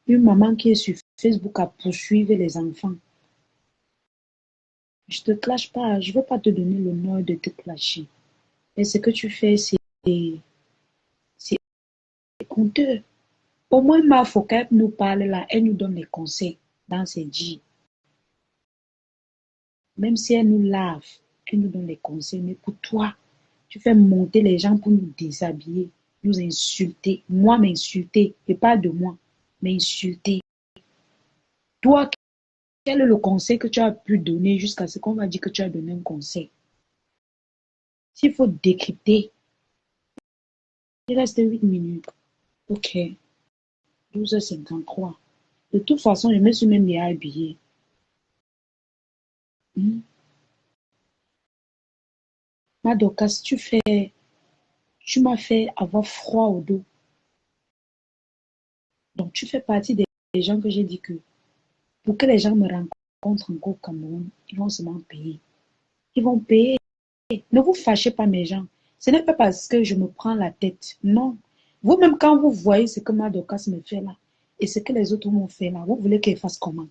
Speaker 1: Une maman qui est sur Facebook a poursuivi les enfants. Je te clash pas, je ne veux pas te donner l'honneur de te clasher. Mais ce que tu fais, c'est honteux. Au moins, ma faut qu'elle nous parle là, elle nous donne les conseils dans ses dits. Même si elle nous lave, elle nous donne les conseils. Mais pour toi, tu fais monter les gens pour nous déshabiller, nous insulter. Moi, m'insulter, et pas de moi, m'insulter. Toi, quel est le conseil que tu as pu donner jusqu'à ce qu'on va dire que tu as donné un conseil? S'il faut décrypter, il reste 8 minutes. Ok, 12h53. De toute façon, je me suis même bien habillée. Madokas, tu m'as fait avoir froid au dos. Donc, tu fais partie des gens que j'ai dit que pour que les gens me rencontrent encore au Cameroun, ils vont seulement payer. Ils vont payer. Ne vous fâchez pas, mes gens. Ce n'est pas parce que je me prends la tête. Non. Vous-même, quand vous voyez ce que Madokas me fait là et ce que les autres m'ont fait là, vous voulez qu'ils fassent comment?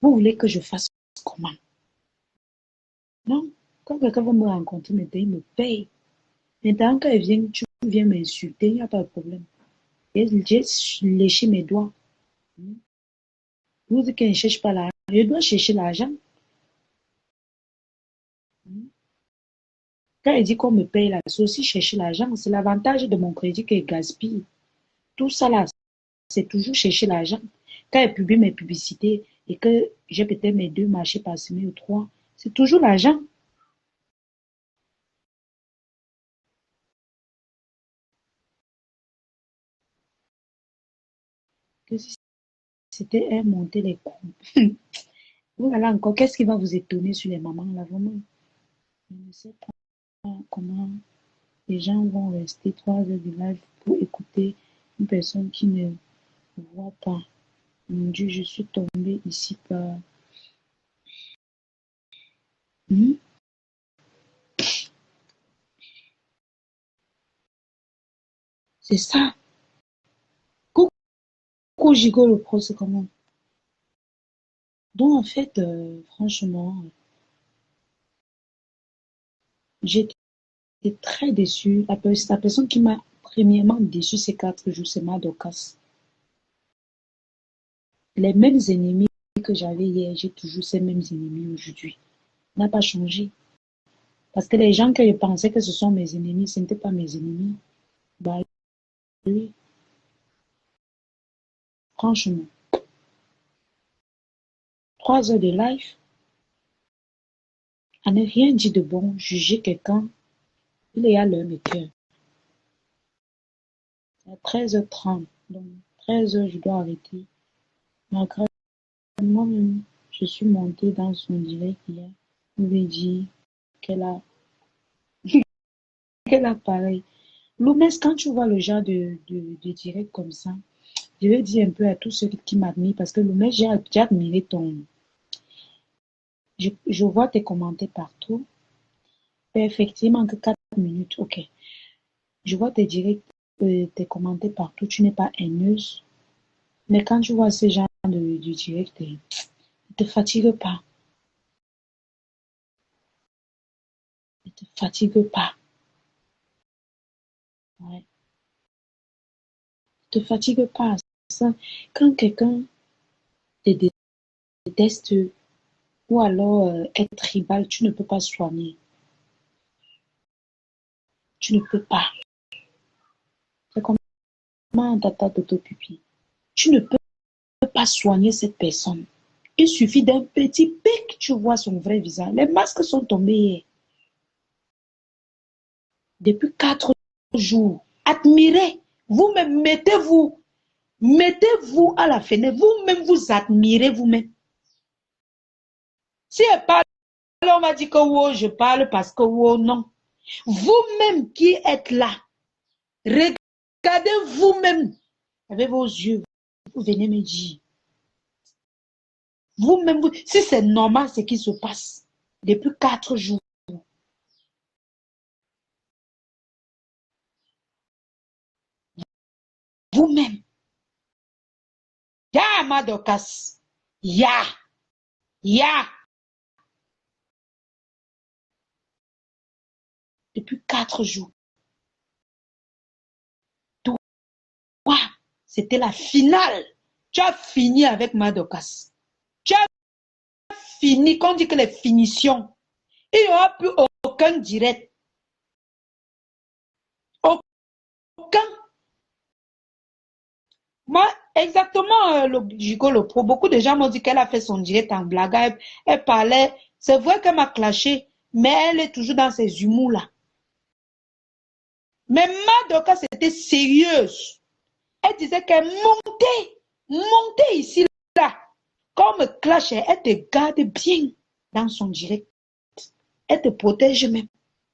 Speaker 1: Vous voulez que je fasse comment? Non. Quand quelqu'un va me rencontrer, maintenant, il me paye. Maintenant, quand il vient, tu viens m'insulter, il n'y a pas de problème. J'ai léché mes doigts. Vous dites qu'elle ne cherche pas l'argent. Je dois chercher l'argent. Quand elle dit qu'on me paye là, c'est aussi chercher l'argent. C'est l'avantage de mon crédit qu'elle gaspille. Tout ça là, c'est toujours chercher l'argent. Quand elle publie mes publicités et que j'ai peut-être mes 2 marchés par semaine ou 3, c'est toujours l'argent. Que si c'était elle monter les coûts. Voilà encore, qu'est-ce qui va vous étonner sur les mamans là, vraiment? Je ne sais pas comment les gens vont rester 3 heures de live pour écouter une personne qui ne voit pas. Mon Dieu, je suis tombée ici par... Hmm? C'est ça. Coucou Gigot le pro, c'est comment? Donc en fait, franchement, j'étais très déçue. La personne qui m'a premièrement déçue ces 4 jours, c'est Madokas. Les mêmes ennemis que j'avais hier, j'ai toujours ces mêmes ennemis aujourd'hui. Ça n'a pas changé. Parce que les gens que je pensais que ce sont mes ennemis, ce n'étaient pas mes ennemis. Bah oui, franchement. 3 heures de live, à ne rien dire de bon, juger quelqu'un, il est à l'heure de cœur. À 13h30, donc 13h, je dois arrêter. Malgré moi-même, je suis montée dans son direct hier. Je lui ai dit qu'elle a, qu'elle a pareil. Loumès, quand tu vois le genre de direct comme ça, je vais dire un peu à tous ceux qui m'admirent, parce que Loumès, j'ai admiré ton... Je vois tes commentaires partout. Effectivement, que 4 minutes, ok. Je vois tes directs, tes commentaires partout. Tu n'es pas haineuse. Mais quand tu vois ce genre de direct, te fatigue pas. Ne te fatigue pas. Ouais. Ne te fatigue pas. Ça, quand quelqu'un te déteste ou alors est tribal, tu ne peux pas soigner. Tu ne peux pas. C'est comme un tata d'autopipi. Tu ne peux pas soigner cette personne. Il suffit d'un petit pic, tu vois son vrai visage. Les masques sont tombés depuis 4 jours. Admirez. Vous-même, mettez-vous à la fenêtre. Vous-même, vous admirez vous-même. Si elle parle, on va dire que oh, je parle parce que oh, non. Vous-même qui êtes là, regardez vous-même avec vos yeux. Vous venez me dire. Vous-même, si c'est normal ce qui se passe depuis 4 jours. Vous-même. Ya Madokas. Ya. Ya. Depuis 4 jours. Toi, c'était la finale. Tu as fini avec Madokas. Tu as fini, quand on dit que les finitions, il n'y aura plus aucun direct. Aucun. Moi, exactement, le Gigolo Pro, beaucoup de gens m'ont dit qu'elle a fait son direct en blague. Elle parlait, c'est vrai qu'elle m'a clashé, mais elle est toujours dans ses humours-là. Mais Madoka, c'était sérieuse. Elle disait qu'elle montait ici, là. Quand on me clash, elle te garde bien dans son direct. Elle te protège même.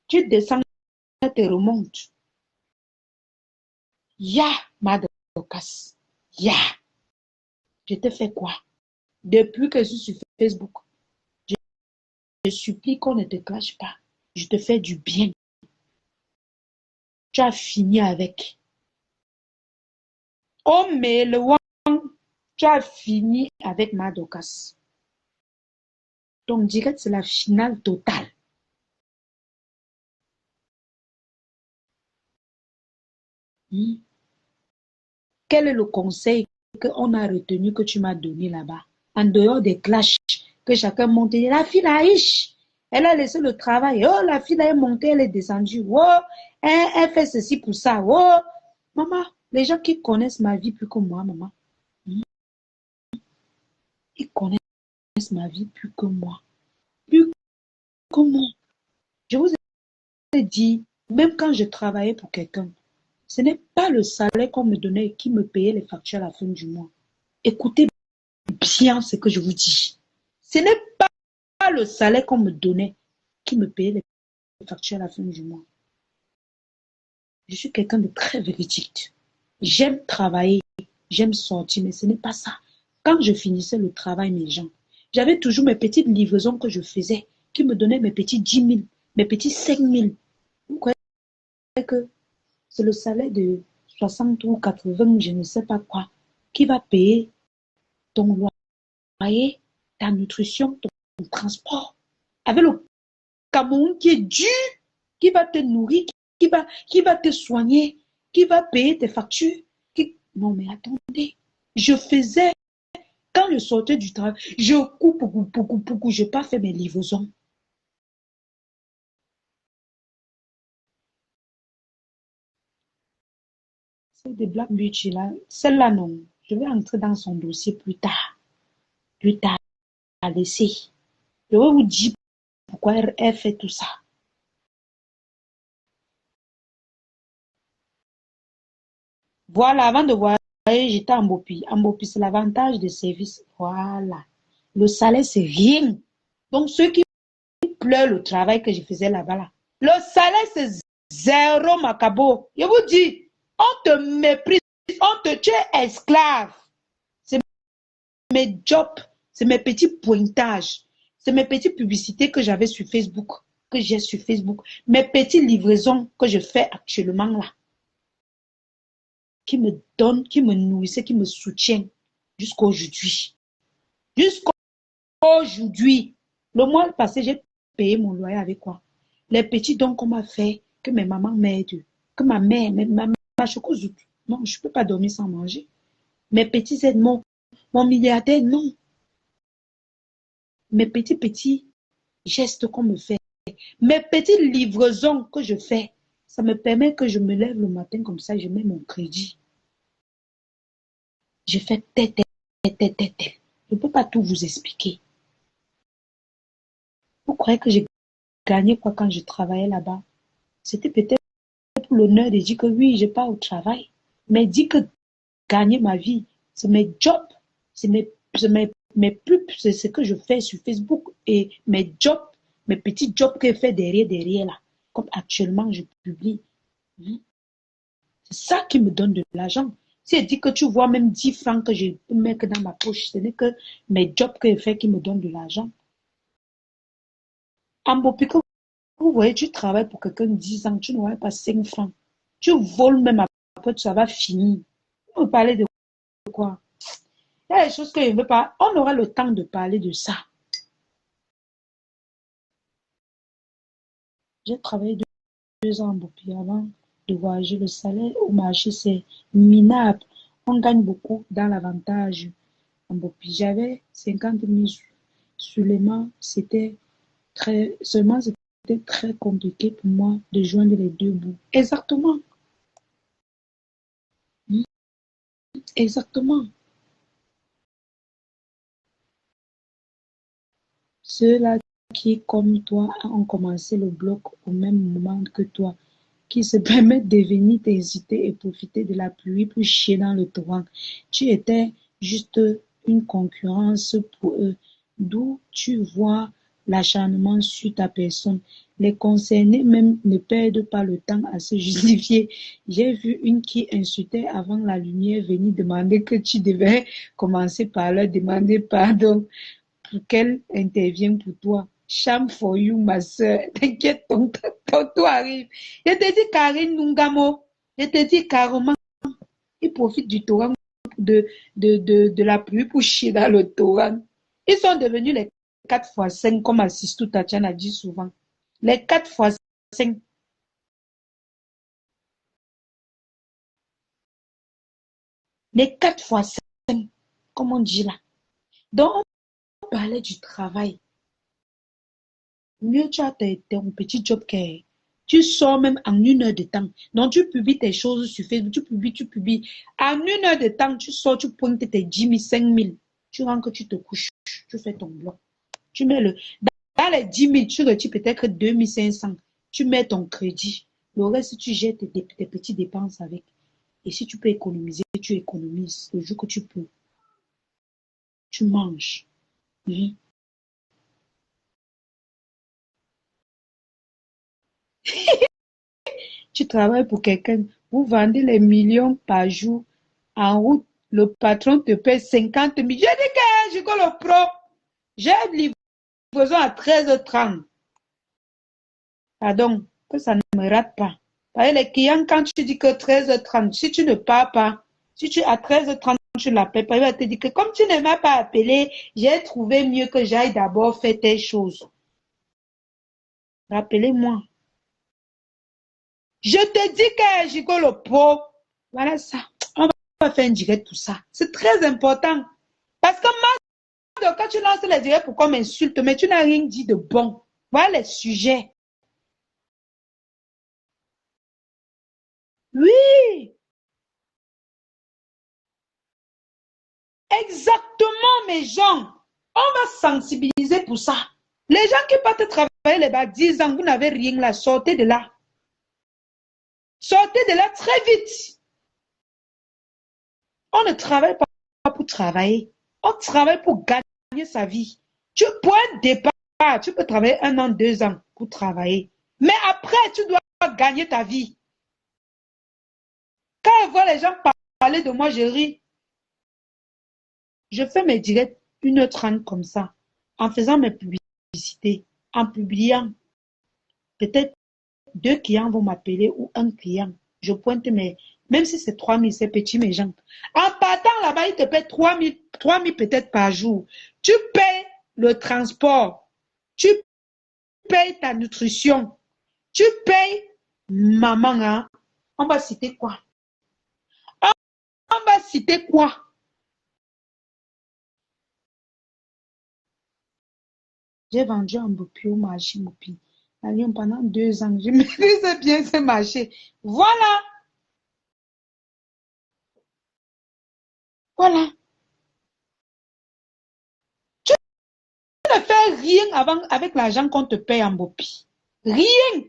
Speaker 1: Tu descends, elle te remonte. Ya, Madokas. Ya. Je te fais quoi? Depuis que je suis sur Facebook, je supplie qu'on ne te clash pas. Je te fais du bien. Tu as fini avec. Oh, mais le one, tu as fini avec Madokas. Donc, direct, c'est la finale totale. Quel est le conseil qu'on a retenu que tu m'as donné là-bas? En dehors des clashs, que chacun monte. La fille là, elle a laissé le travail. Oh, la fille là est montée, elle est descendue. Oh, elle fait ceci pour ça. Oh, maman, les gens qui connaissent ma vie plus que moi, maman, ils connaissent ma vie plus que moi. Plus que moi. Je vous ai dit, même quand je travaillais pour quelqu'un, ce n'est pas le salaire qu'on me donnait qui me payait les factures à la fin du mois. Écoutez bien ce que je vous dis. Ce n'est pas le salaire qu'on me donnait qui me payait les factures à la fin du mois. Je suis quelqu'un de très véridique. J'aime travailler, j'aime sortir, mais ce n'est pas ça. Quand je finissais le travail, mes gens, j'avais toujours mes petites livraisons que je faisais, qui me donnaient mes petits 10 000, mes petits 5 000. Vous croyez que c'est le salaire de 60 ou 80, je ne sais pas quoi, qui va payer ton loyer, ta nutrition, ton transport. Avec le Cameroun qui est dur, qui va te nourrir, qui va te soigner, qui va payer tes factures. Non, mais attendez, je faisais, quand je sortais du travail, je coupe, je n'ai pas fait mes livraisons. C'est des Black Beauty là, celle-là non, je vais entrer dans son dossier plus tard. Plus tard, à laisser. Je vais vous dire pourquoi elle fait tout ça. Voilà, avant de voir, j'étais en Bopi. En Bopi, c'est l'avantage des services. Voilà. Le salaire, c'est rien. Donc, ceux qui pleurent le travail que je faisais là-bas, là, le salaire, c'est zéro macabo. Je vous dis, on te méprise, tu es esclave. C'est mes jobs, c'est mes petits pointages, c'est mes petites publicités que j'avais sur Facebook, que j'ai sur Facebook, mes petites livraisons que je fais actuellement là, qui me donnent, qui me nourrissent, qui me soutiennent jusqu'à aujourd'hui. Jusqu'à aujourd'hui, le mois passé, j'ai payé mon loyer avec quoi? Les petits dons qu'on m'a fait, que mes mamans m'aident, que ma mère, ma chocozout. Non, je ne peux pas dormir sans manger. Mes petits aides, mon milliardaire, non. Mes petits gestes qu'on me fait, mes petites livraisons que je fais, ça me permet que je me lève le matin comme ça, je mets mon crédit. Je fais tel. Je ne peux pas tout vous expliquer. Vous croyez que j'ai gagné quoi quand je travaillais là-bas? C'était peut-être pour l'honneur de dire que oui, je pars au travail. Mais dire que gagner ma vie, c'est mes jobs, c'est mes pubs, c'est ce que je fais sur Facebook et mes jobs, mes petits jobs que je fais derrière là. Comme actuellement, je publie. C'est ça qui me donne de l'argent. Si je dis que tu vois même 10 francs que je peux mettre dans ma poche, ce n'est que mes jobs que je fais qui me donnent de l'argent. En Bopico, vous voyez, tu travailles pour quelqu'un 10 ans, tu n'auras pas 5 francs. Tu voles même après, ça va finir. Vous me parlez de quoi? Il y a des choses que je ne veux pas. On aura le temps de parler de ça. J'ai travaillé 2 ans en Bopi avant de voyager. Le salaire au marché, c'est minable. On gagne beaucoup dans l'avantage. En Bopi, j'avais 50 000 seulement. Seulement, c'était très compliqué pour moi de joindre les deux bouts. Exactement. Exactement. Ceux-là qui, comme toi, ont commencé le bloc au même moment que toi, qui se permettent de venir t'hésiter et profiter de la pluie pour chier dans le torrent. Tu étais juste une concurrence pour eux, d'où tu vois l'acharnement sur ta personne. Les concernés même ne perdent pas le temps à se justifier. J'ai vu une qui insultait avant la lumière venir demander que tu devais commencer par leur demander pardon pour qu'elle intervienne pour toi. Sham for you, ma soeur. T'inquiète, ton tour arrive. Je te dis, Karine Nungamo, je te dis carrément, ils profitent du torrent de la pluie pour chier dans le torrent. Ils sont devenus les 4 fois 5, comme Assistou Tatiana dit souvent. Les 4 fois 5. Les 4 fois 5, comme on dit là. Donc, on parlait du travail. Mieux tu as ton petit job que tu sors même en 1 heure de temps. Donc, tu publies tes choses sur Facebook, tu publies. En 1 heure de temps, tu sors, tu pointes tes 10 000, 5 000. Tu rentres, tu te couches, tu fais ton blog. Tu mets dans les 10 000, tu retires peut-être 2 500. Tu mets ton crédit. Le reste, tu jettes tes petites dépenses avec. Et si tu peux économiser, tu économises le jour que tu peux. Tu manges. Oui. Tu travailles pour quelqu'un, vous vendez les millions par jour en route, le patron te paie 50 000. J'ai dit que je le pro. J'ai une livraison à 13h30. Pardon, que ça ne me rate pas. Parce que les clients, quand tu dis que 13h30, si tu ne pars pas, si tu à 13h30, tu ne l'appelles pas, il va te dire que comme tu ne m'as pas appelé, j'ai trouvé mieux que j'aille d'abord faire telle chose. Rappelez-moi. Je te dis que je le pro. Voilà ça. On va faire un direct tout ça. C'est très important. Parce que quand tu lances les directs pour qu'on m'insulte, mais tu n'as rien dit de bon. Voilà les sujets. Oui, exactement, mes gens. On va sensibiliser pour ça. Les gens qui partent travailler là-bas 10 ans, vous n'avez rien là, sortez de là. Sortez de là très vite. On ne travaille pas pour travailler. On travaille pour gagner sa vie. Tu peux un départ, tu peux travailler 1 an, 2 ans pour travailler. Mais après, tu dois gagner ta vie. Quand je vois les gens parler de moi, je ris. Je fais mes directs 1h30 comme ça, en faisant mes publicités, en publiant. Peut-être 2 clients vont m'appeler ou un client. Je pointe même si c'est 3 000, c'est petit, mes gens. En partant là-bas, ils te paient 3 000 peut-être par jour. Tu payes le transport, tu payes ta nutrition, tu payes maman, hein. On va citer quoi? On va citer quoi? J'ai vendu un Mbopi au marché Mbopi. À Lyon pendant 2 ans. Je maîtrise bien ce marché. Voilà, voilà. Tu ne fais rien avant avec l'argent qu'on te paye en Mbopi. Rien.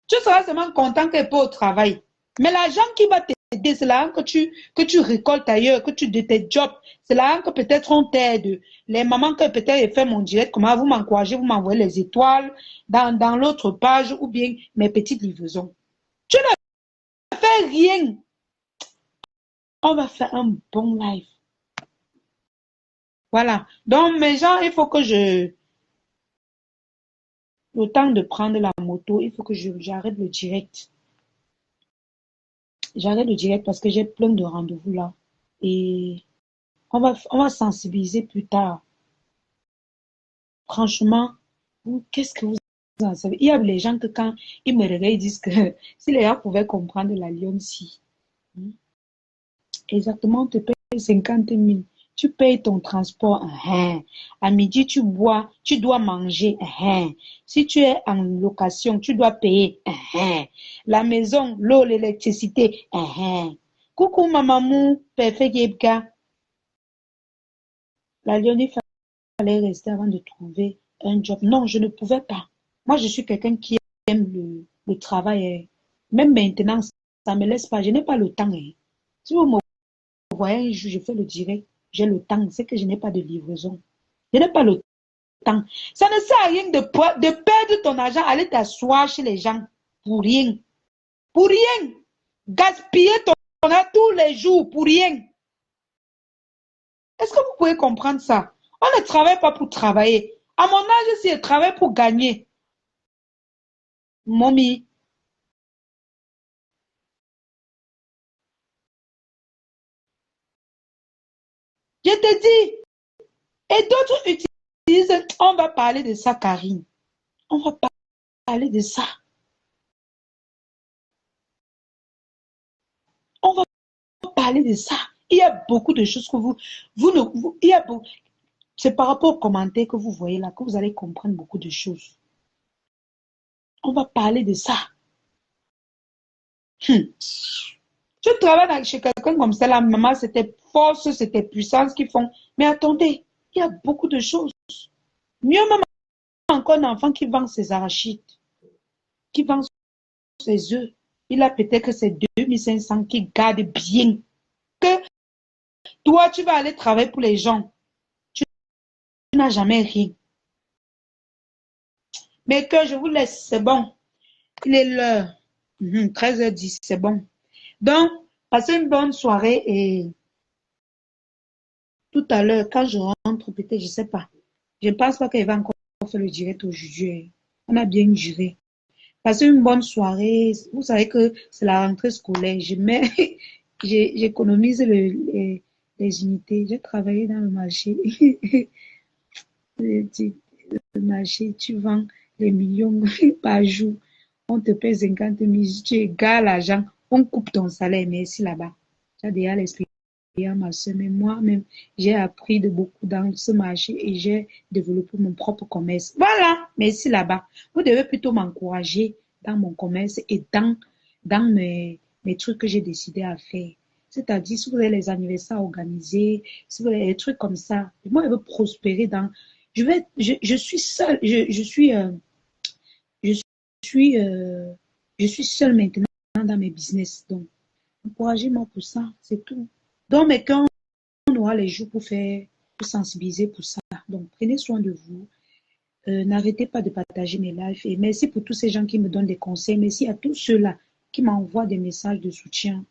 Speaker 1: Tu seras seulement content qu'elle peut au travail. Mais l'argent qui va t'aider, c'est l'argent que tu récoltes ailleurs, que tu de tes jobs. C'est l'argent que peut-être on t'aide. Les mamans que peut-être fait mon direct, comment vous m'encouragez, vous m'envoyez les étoiles dans l'autre page ou bien mes petites livraisons. Tu ne fais rien. On va faire un bon live. Voilà. Donc, mes gens, il faut que le temps de prendre la moto, il faut que j'arrête le direct. J'arrête le direct parce que j'ai plein de rendez-vous là. Et on va sensibiliser plus tard. Franchement, qu'est-ce que vous en savez? Il y a les gens que quand ils me regardent, ils disent que si les gens pouvaient comprendre la Lyon-ci, exactement, on te paye 50 000. Tu payes ton transport. À midi, tu bois, tu dois manger. Si tu es en location, tu dois payer. La maison, l'eau, l'électricité. Coucou, mamamou, perfect Yebka. La Lyon, il fallait rester avant de trouver un job. Non, je ne pouvais pas. Moi, je suis quelqu'un qui aime le travail. Même maintenant, ça ne me laisse pas. Je n'ai pas le temps. Si vous me voyez, je fais le direct. J'ai le temps. C'est que je n'ai pas de livraison. Je n'ai pas le temps. Ça ne sert à rien de perdre ton argent, aller t'asseoir chez les gens pour rien. Pour rien. Gaspiller ton argent tous les jours pour rien. Est-ce que vous pouvez comprendre ça? On ne travaille pas pour travailler. À mon âge, si je travaille pour gagner. Mommy, je te dis, et d'autres utilisent, on va parler de ça, Karine. On va parler de ça. On va parler de ça. Il y a beaucoup de choses que il y a beaucoup, c'est par rapport aux commentaires que vous voyez là que vous allez comprendre beaucoup de choses. On va parler de ça. Tu travailles chez quelqu'un comme ça, la maman, c'était force, c'était puissance qu'ils font. Mais attendez, il y a beaucoup de choses. Mieux même encore un enfant qui vend ses arachides, qui vend ses œufs. Il a peut-être que c'est 2500 qui garde bien. Que toi, tu vas aller travailler pour les gens. Tu n'as jamais rien. Mais que je vous laisse, c'est bon. Il est l'heure. 13h10, c'est bon. Donc, passez une bonne soirée et tout à l'heure, quand je rentre, peut-être, je ne sais pas. Je ne pense pas qu'elle va encore faire le direct aujourd'hui. On a bien géré. Passez une bonne soirée. Vous savez que c'est la rentrée scolaire. J'économise les unités. J'ai travaillé dans le marché. Le marché, tu vends les millions par jour. On te paie 50 000. Si tu égales l'argent, on coupe ton salaire. Merci là-bas. Tu as déjà l'expérience, ma soeur. Mais moi-même, j'ai appris de beaucoup dans ce marché et j'ai développé mon propre commerce. Voilà. Merci là-bas. Vous devez plutôt m'encourager dans mon commerce et dans mes trucs que j'ai décidé à faire. C'est-à-dire, si vous avez les anniversaires organisés, si vous avez des trucs comme ça, moi, je veux prospérer dans. Je suis seule, je suis, je suis seule maintenant dans mes business. Donc, encouragez-moi pour ça, c'est tout. Donc, mais quand on aura les jours pour sensibiliser pour ça. Donc, prenez soin de vous. N'arrêtez pas de partager mes lives. Et merci pour tous ces gens qui me donnent des conseils. Merci à tous ceux-là qui m'envoient des messages de soutien.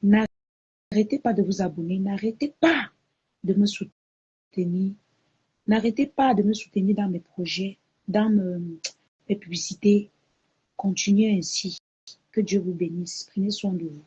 Speaker 1: N'arrêtez pas de vous abonner. N'arrêtez pas de me soutenir. N'arrêtez pas de me soutenir dans mes projets, dans mes publicités. Continuez ainsi. Que Dieu vous bénisse. Prenez soin de vous.